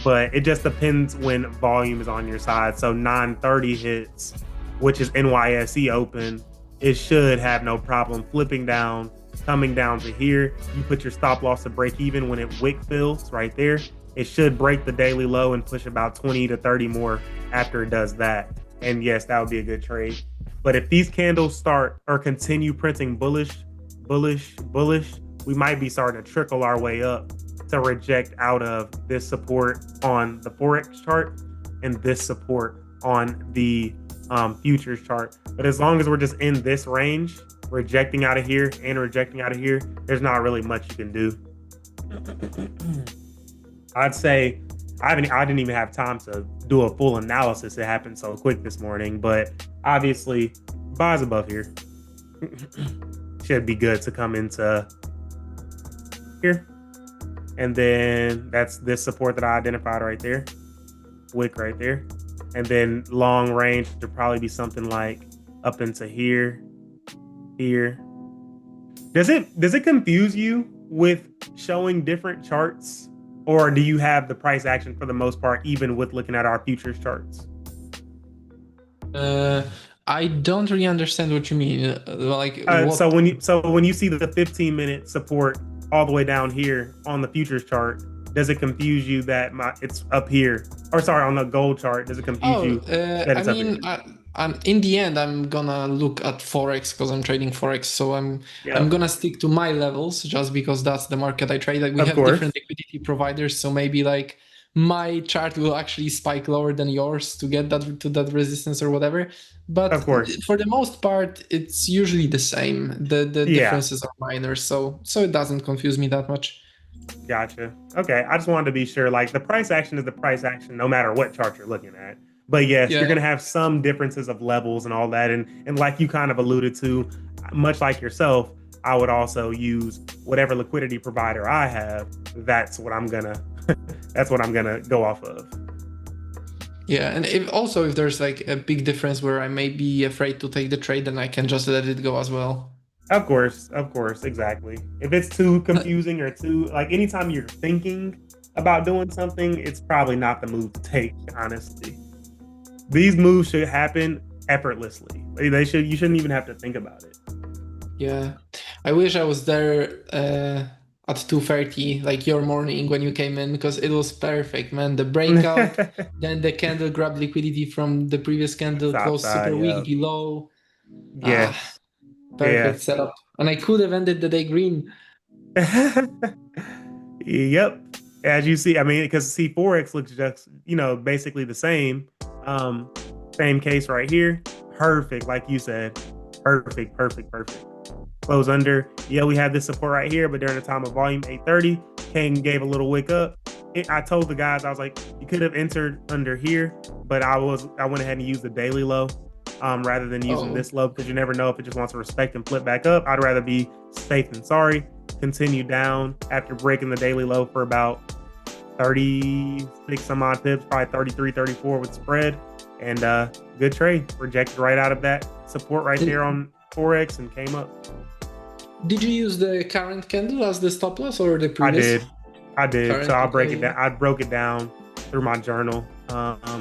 But it just depends when volume is on your side. So 930 hits, which is NYSE open, it should have no problem flipping down, coming down to here. You put your stop loss to break even when it wick fills right there. It should break the daily low and push about 20 to 30 more after it does that. And yes, that would be a good trade. But if these candles start or continue printing bullish, we might be starting to trickle our way up to reject out of this support on the Forex chart and this support on the futures chart. But as long as we're just in this range, rejecting out of here and rejecting out of here, there's not really much you can do. I'd say I didn't even have time to do a full analysis. It happened so quick this morning, but obviously buys above here should be good to come into here. And then that's this support that I identified right there, wick right there. And then long range to probably be something like up into here. Does it confuse you with showing different charts, or do you have the price action for the most part, even with looking at our futures charts?
I don't really understand what you mean.
So when you see the 15-minute support all the way down here on the futures chart, does it confuse you that it's up here? Or sorry, on the gold chart, does it confuse you that it's up here?
In the end, I'm gonna look at Forex because I'm trading Forex. So I'm gonna stick to my levels just because that's the market I trade. Like we have different liquidity providers, so maybe like my chart will actually spike lower than yours to get to that resistance or whatever. But for the most part, it's usually the same. The differences are minor, so it doesn't confuse me that much.
Gotcha. Okay, I just wanted to be sure. Like the price action is the price action, no matter what chart you're looking at. But yes, you're gonna have some differences of levels and all that, and like you kind of alluded to, much like yourself, I would also use whatever liquidity provider I have. That's what I'm gonna go off of.
Yeah, and if there's like a big difference where I may be afraid to take the trade, then I can just let it go as well.
Of course, exactly. If it's too confusing or too like anytime you're thinking about doing something, it's probably not the move to take, honestly. These moves should happen effortlessly. You shouldn't even have to think about it.
Yeah. I wish I was there at 2:30, like your morning when you came in, because it was perfect, man. The breakout, then the candle grabbed liquidity from the previous candle, closed super weak below.
Yeah.
Perfect setup. And I could have ended the day green.
Yep. As you see, I mean, because Forex looks just, basically the same. Same case right here. Perfect, like you said. Perfect. Close under. Yeah, we have this support right here, but during the time of volume 830, Kane gave a little wick up. I told the guys, I was like, you could have entered under here, but I went ahead and used the daily low rather than using this low, because you never know if it just wants to respect and flip back up. I'd rather be safe than sorry. Continue down after breaking the daily low for about 36 some odd pips, probably 33, 34 with spread, and good trade. Rejected right out of that support right there on Forex and came up.
Did you use the current candle as the stop loss or the previous?
I did. Current, so I'll break it down. I broke it down through my journal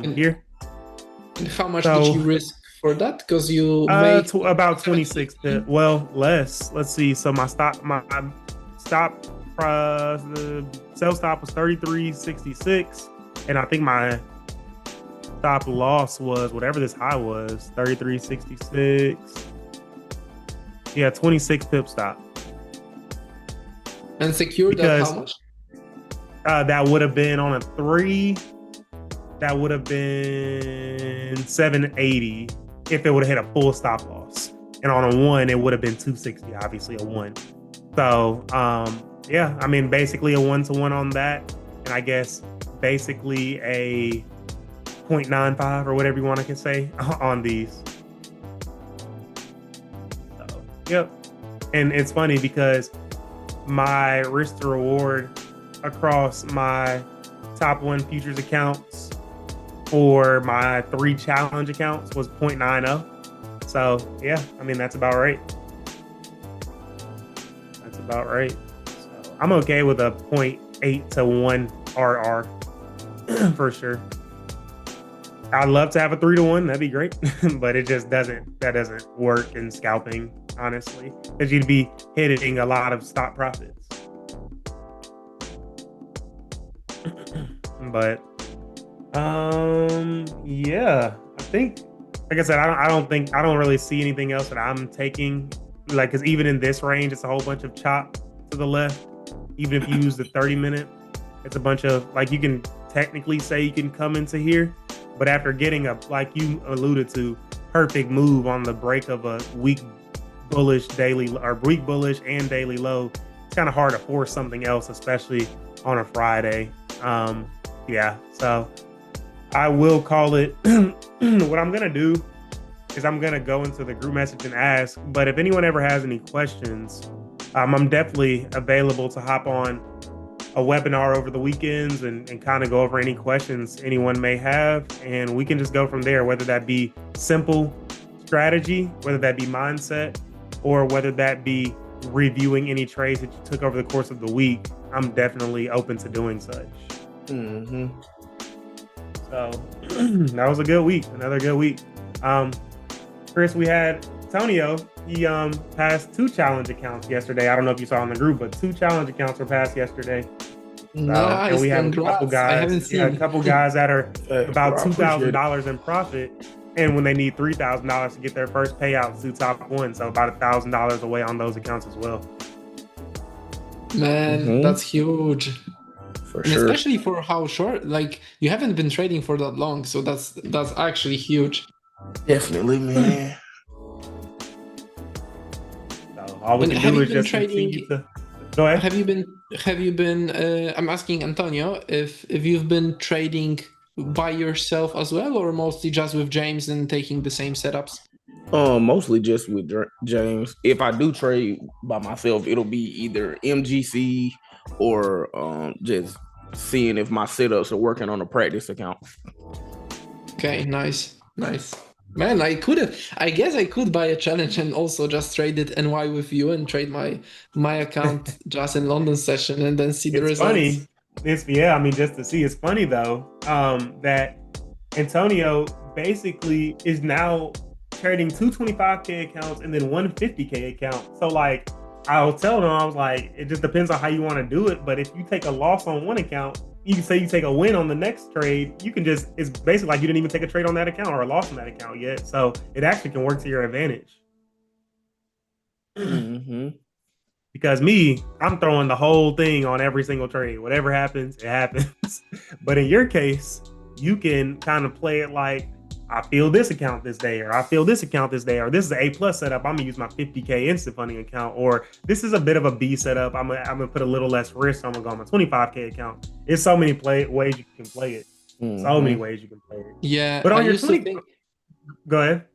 here.
And how much did you risk for that? Because you made
about 26 pips. Well, less. Let's see. So my stop the sell stop was 33.66, and I think my stop loss was whatever this high was, 33.66. Yeah, 26 pip stop.
And secured at how much?
That would have been on a 3. That would have been 780 if it would have hit a full stop loss. And on a 1, it would have been 260, obviously a 1. So, yeah, I mean, basically a 1-to-1 on that. And I guess basically a 0.95 or whatever you want to say on these. So, yep. And it's funny because my risk to reward across my top 1 futures accounts for my 3 challenge accounts was 0.90. So yeah, I mean, that's about right. So I'm okay with a 0.8 to 1 RR for sure. I'd love to have a 3-to-1. That'd be great, but it just doesn't. That doesn't work in scalping, honestly, because you'd be hitting a lot of stop profits. But yeah, I think, like I said, I don't really see anything else that I'm taking. Like, because even in this range, it's a whole bunch of chop to the left. Even if you use the 30-minute, it's a bunch of, like, you can technically say you can come into here, but after getting a, like you alluded to, perfect move on the break of a weak bullish daily or weak bullish and daily low, it's kind of hard to force something else, especially on a Friday. Yeah, so I will call it. What I'm gonna do is I'm gonna go into the group message and ask. But if anyone ever has any questions, I'm definitely available to hop on a webinar over the weekends and kind of go over any questions anyone may have, and we can just go from there, whether that be simple strategy, whether that be mindset, or whether that be reviewing any trades that you took over the course of the week. I'm definitely open to doing such.
Mm-hmm.
So that was a good week, another good week. Chris, we had Antonio. He passed 2 challenge accounts yesterday. I don't know if you saw in the group, but 2 challenge accounts were passed yesterday.
Nice,
and we have
congrats.
a couple guys.
I haven't seen.
Yeah, a couple guys that are
Hey,
about
bro, I appreciate it.
$2,000 in profit, and when they need $3,000 to get their first payout to top 1, so about $1,000 away on those accounts as well.
Man,
Mhm.
that's huge.
For
And
sure.
especially for how short, like you haven't been trading for that long, so that's actually huge.
Definitely, man.
So all we
And
can
have
do
you
is
been
just
trading-
continue to go ahead.
Have you been I'm asking Antonio if you've been trading by yourself as well, or mostly just with James and taking the same setups?
Mostly just with James. If I do trade by myself, it'll be either MGC or just seeing if my setups are working on a practice account.
Okay, nice. Man, I guess I could buy a challenge and also just trade it NY with you and trade my account just in London session and then see the
It's
results.
funny. I mean, just to see. It's funny though, that Antonio basically is now trading 2 25K accounts and then 1 50K account. So like, I was telling him, I was like, it just depends on how you want to do it. But if you take a loss on one account, you can say you take a win on the next trade. You can just, it's basically like you didn't even take a trade on that account or a loss on that account yet. So it actually can work to your advantage.
Mm-hmm.
Because me, I'm throwing the whole thing on every single trade. Whatever happens, it happens. But in your case, you can kind of play it like, I feel this account this day, or I feel this account this day, or this is an A+ setup. I'm gonna use my 50K instant funding account, or this is a bit of a B setup. I'm gonna put a little less risk. So I'm gonna go on my 25K account. It's so many ways you can play it.
Mm-hmm.
So many ways you can play it.
Yeah,
But on
I
your
used
20,
to think.
go ahead.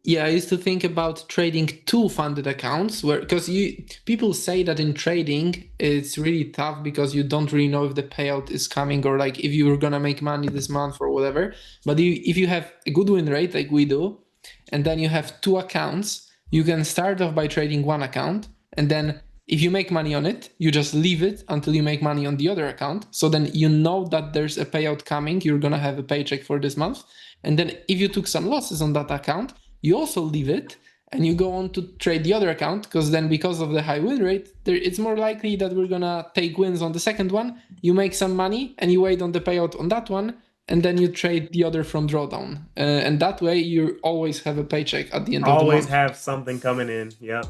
Yeah, I used to think about trading 2 funded accounts because people say that in trading it's really tough because you don't really know if the payout is coming or like if you're gonna make money this month or whatever. But if you have a good win rate like we do, and then you have 2 accounts, you can start off by trading 1 account, and then if you make money on it, you just leave it until you make money on the other account. So then you know that there's a payout coming, you're gonna have a paycheck for this month. And then if you took some losses on that account, you also leave it and you go on to trade the other account, because then because of the high win rate, it's more likely that we're gonna take wins on the second one. You make some money and you wait on the payout on that one, and then you trade the other from drawdown. And that way you always have a paycheck at the end of the month.
Always have something coming in. Yep.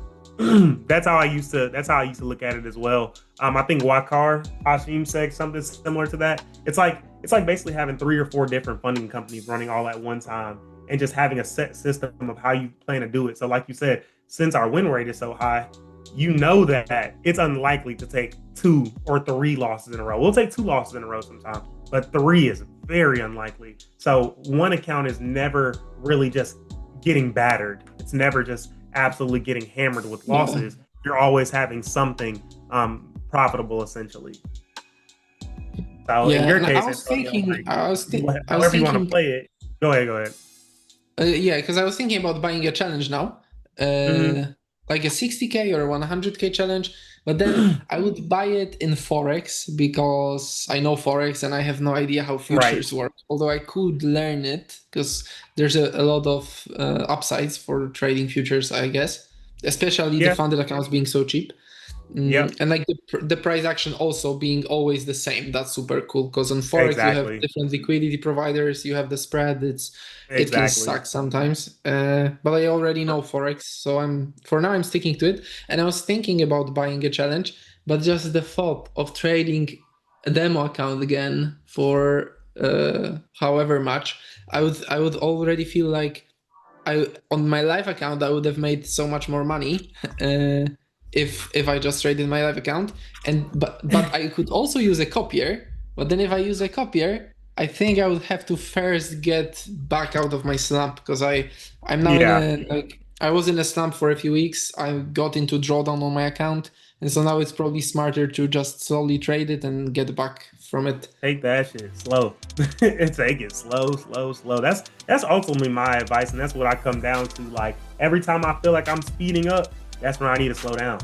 That's how I used to look at it as well. I think Wakar Hashim said something similar to that. It's like basically having 3 or 4 different funding companies running all at one time, and just having a set system of how you plan to do it. So like you said, since our win rate is so high, you know that it's unlikely to take 2 or 3 losses in a row. We'll take 2 losses in a row sometimes, but 3 is very unlikely. So one account is never really just getting battered. It's never just absolutely getting hammered with losses. Yeah. You're always having something profitable, essentially. So in your case,
I was thinking,
however you want to play it. Go ahead.
Yeah, because I was thinking about buying a challenge now, like a 60K or 100K challenge. But then I would buy it in Forex because I know Forex and I have no idea how futures work. Although I could learn it because there's a lot of upsides for trading futures, I guess, especially the
Yeah.
funded accounts being so cheap.
Yep.
And like the price action also being always the same. That's super cool because on Forex you have
Exactly.
different liquidity providers, you have the spread. It can
Exactly.
suck sometimes. But I already know Forex, so for now I'm sticking to it. And I was thinking about buying a challenge, but just the thought of trading a demo account again for however much, I would already feel like on my live account I would have made so much more money. If I just traded my live account, but I could also use a copier. But then if I use a copier, I think I would have to first get back out of my slump because I'm now I was in a slump for a few weeks. I got into drawdown on my account, and so now it's probably smarter to just slowly trade it and get back from it.
Take that shit slow. Take it slow. That's ultimately my advice, and that's what I come down to. Like every time I feel like I'm speeding up, that's when I need to slow down.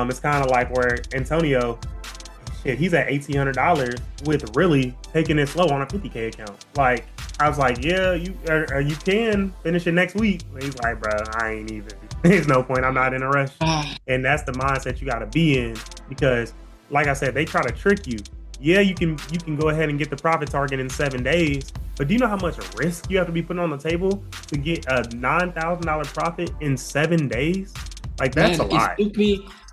It's kind of like where Antonio, shit, he's at $1,800 with really taking it slow on a 50K account. Like I was like, yeah, you can finish it next week. But he's like, bro, I ain't even. There's no point. I'm not in a rush. And that's the mindset you got to be in because, like I said, they try to trick you. Yeah, you can go ahead and get the profit target in 7 days, but do you know how much risk you have to be putting on the table to get a $9,000 profit in 7 days? Like that's a lot.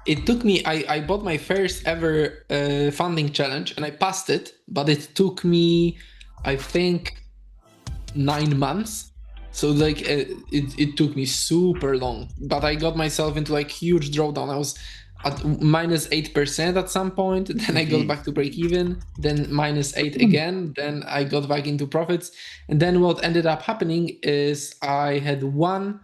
It took me. I bought my first ever funding challenge and I passed it, but it took me, I think, 9 months. So like it took me super long, but I got myself into like huge drawdown. I was at -8% at some point, then I got back to break even, then -8 again, then I got back into profits. And then what ended up happening is I had one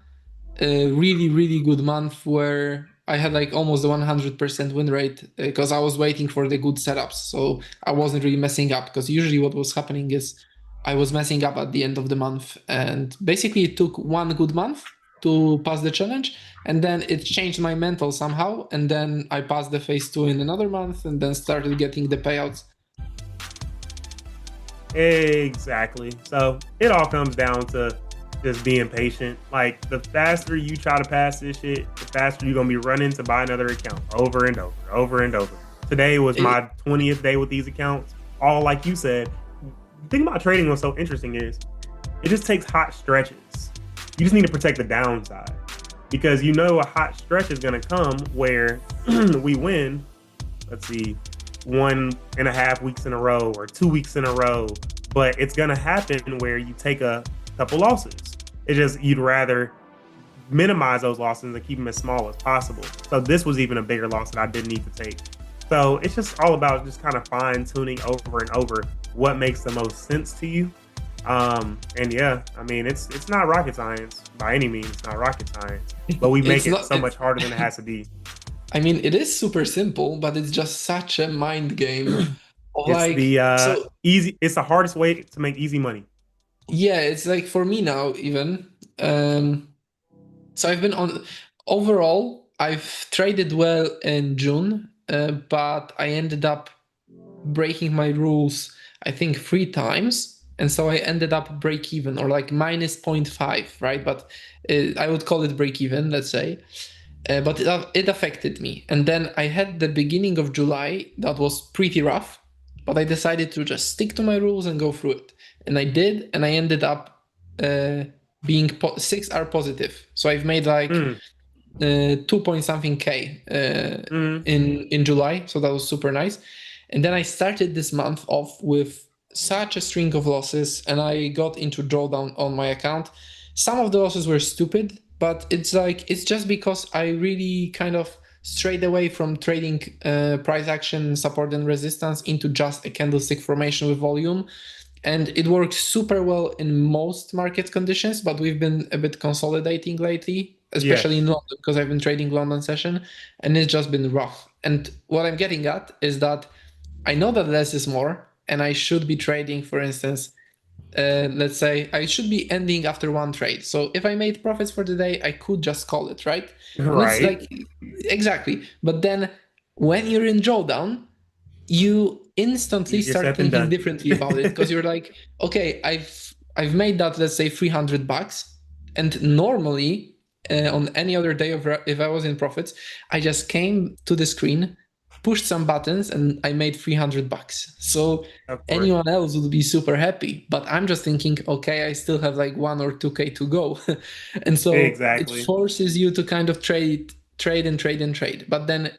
really, really good month where I had like almost a 100% win rate because I was waiting for the good setups. So I wasn't really messing up because usually what was happening is I was messing up at the end of the month. And basically it took one good month to pass the challenge, and then it changed my mental somehow, and then I passed the phase 2 in another month and then started getting the payouts.
Exactly. So it all comes down to just being patient. Like the faster you try to pass this shit, the faster you're gonna be running to buy another account over and over. Today was my 20th day with these accounts. All like you said. The thing about trading what's so interesting is it just takes hot stretches. You just need to protect the downside because you know a hot stretch is going to come where we win, let's see, 1.5 weeks in a row or 2 weeks in a row, but it's going to happen where you take a couple losses. It's just you'd rather minimize those losses and keep them as small as possible. So this was even a bigger loss that I didn't need to take. So it's just all about just kind of fine tuning over and over what makes the most sense to you. And yeah, I mean, it's not rocket science by any means. It's not rocket science, but we make it so much harder than it has to be.
I mean, it is super simple, but it's just such a mind game.
It's easy. It's the hardest way to make easy money.
Yeah, it's like for me now even. So I've been on. Overall, I've traded well in June, but I ended up breaking my rules, I think 3 times. And so I ended up break even or like -0.5, right? But I would call it break even, let's say. But it affected me. And then I had the beginning of July that was pretty rough, but I decided to just stick to my rules and go through it. And I did, and I ended up being 6R positive. So I've made like 2 point something K in July. So that was super nice. And then I started this month off with such a string of losses, and I got into drawdown on my account. Some of the losses were stupid, but it's just because I really kind of strayed away from trading price action, support and resistance into just a candlestick formation with volume. And it works super well in most market conditions, but we've been a bit consolidating lately, especially in London, because I've been trading London session, and it's just been rough. And what I'm getting at is that I know that less is more, and I should be trading, for instance, let's say I should be ending after one trade. So if I made profits for the day, I could just call it, right? And it's
Right.
like, exactly. But then when you're in drawdown, you instantly
Easier
start
said than
thinking
done.
differently about it, because you're like, okay, I've made that, let's say $300, and normally on any other day if I was in profits, I just came to the screen, pushed some buttons, and I made $300. So
Of course.
anyone else would be super happy, but I'm just thinking, okay, I still have like 1 or 2K to go. And so
Exactly.
it forces you to kind of trade. But then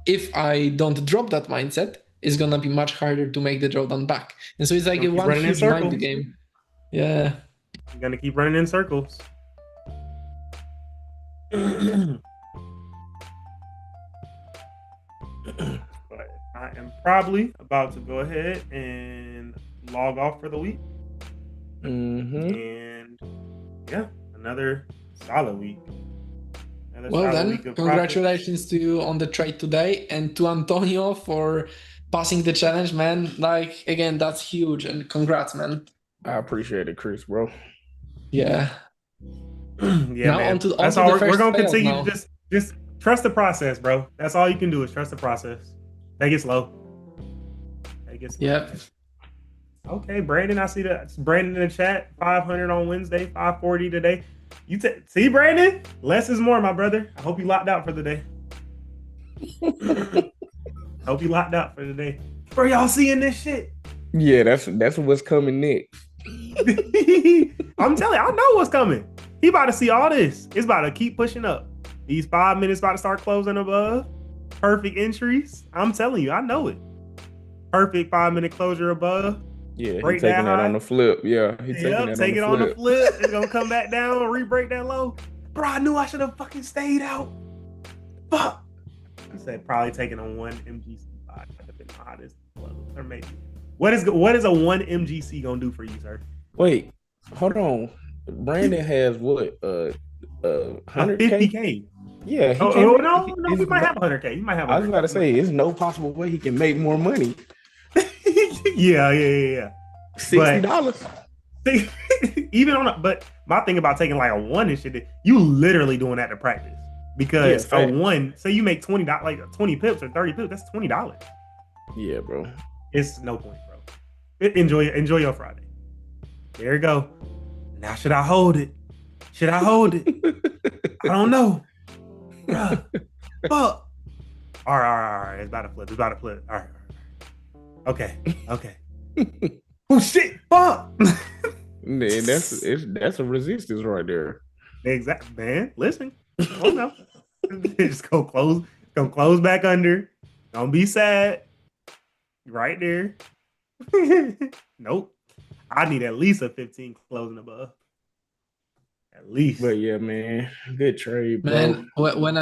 if I don't drop that mindset, it's gonna be much harder to make the drawdown back. And so it's like a
Keep
one
running in
huge mind
circles.
game. Yeah.
You're gonna keep running in circles. But I am probably about to go ahead and log off for the week. And yeah, another solid week.
Well then, congratulations to you on the trade today, and to Antonio for passing the challenge, man. Like, again, that's huge, and congrats, man.
I appreciate it, Chris, bro.
Yeah.
Yeah,
now
man.
onto
That's all.
the
We're gonna
first
continue
now.
to just trust the process, bro. That's all you can do is trust the process. Take it slow. Take it slow.
Yep.
Okay, Brandon, I see that. Brandon in the chat, 500 on Wednesday, 540 today. See, Brandon? Less is more, my brother. I hope you locked out for the day. Hope you locked out for the day. Bro, y'all seeing this shit?
Yeah, that's what's coming next.
I'm telling you, I know what's coming. He about to see all this. It's about to keep pushing up. These 5 minutes about to start closing above. Perfect entries. I'm telling you, I know it. Perfect 5-minute closure above.
Yeah, he's
Break
taking
that
that on the flip. Yeah, he's taking that
take it
on the flip.
It's gonna come back down, re-break that low. Bro, I knew I should have fucking stayed out. Fuck. I said probably taking a 1 MGC buy. Could have been the hottest close, or maybe. What is a 1 MGC gonna do for you, sir?
Wait, hold on. Brandon has what? 100K?
50K.
Yeah.
No, he might have 100K. He might have. 100K.
I was about to say, there's no possible way he can make more money.
Yeah.
$60.
Even on but my thing about taking like a 1 and shit, you literally doing that to practice. Because a 1, say you make $20, like 20 pips or 30 pips, that's $20.
Yeah, bro.
It's no point, bro. Enjoy your Friday. There you go. Now should I hold it? I don't know. Bruh. Fuck. All right. It's about to flip. All right. Okay. Oh shit! Fuck.
Man, that's a resistance right there.
Exactly, man. Listen. Oh no. Just go close back under. Don't be sad. Right there. Nope. I need at least a 15 closing above. At least.
But yeah, man, good trade, bro.
Man, when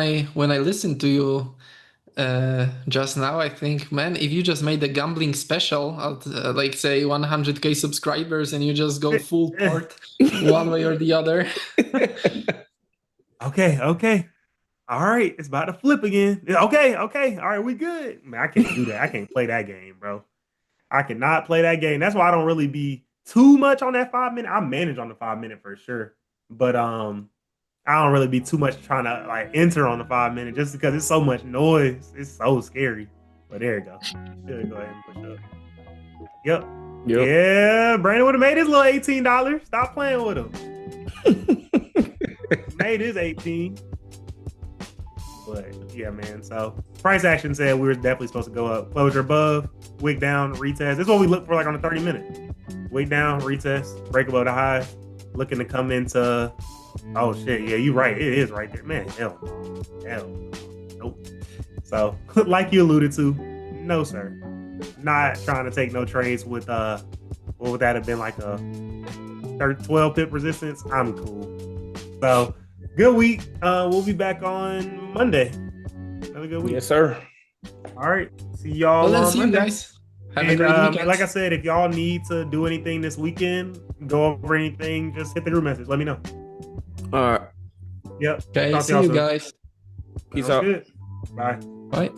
I listened to you just now, I think, man, if you just made a gambling special at like say 100K subscribers and you just go full port one way or the other.
Okay. All right, it's about to flip again. Okay. All right, we good. Man, I can't do that. I can't play that game, bro. I cannot play that game. That's why I don't really be too much on that 5 minute. I manage on the 5 minute for sure, but I don't really be too much trying to like enter on the 5 minute just because it's so much noise. It's so scary. But there you go. Should go ahead and push up. Yep. Yeah, Brandon would have made his little $18. Stop playing with him. Made his 18. But yeah, man. So price action said we were definitely supposed to go up. Closure above, wick down, retest. This is what we look for like on the 30 minute. Wick down, retest, break above the high. Looking to come into, oh shit, yeah, you right. It is right there. Man, hell. Nope. So like you alluded to, no sir. Not trying to take no trades with what would that have been, like a 12 pip resistance? I'm cool. So good week. We'll be back on Monday. Another good week.
Yes, sir.
All right. See y'all
Well, then
on
see you
Monday.
guys. Have a great weekend.
Like I said, if y'all need to do anything this weekend, go over anything, just hit the group message. Let me know.
All right.
Yep.
Okay,
Talk to
see
y'all
you
soon.
guys.
Peace
Sounds
out.
good. Bye.
Bye.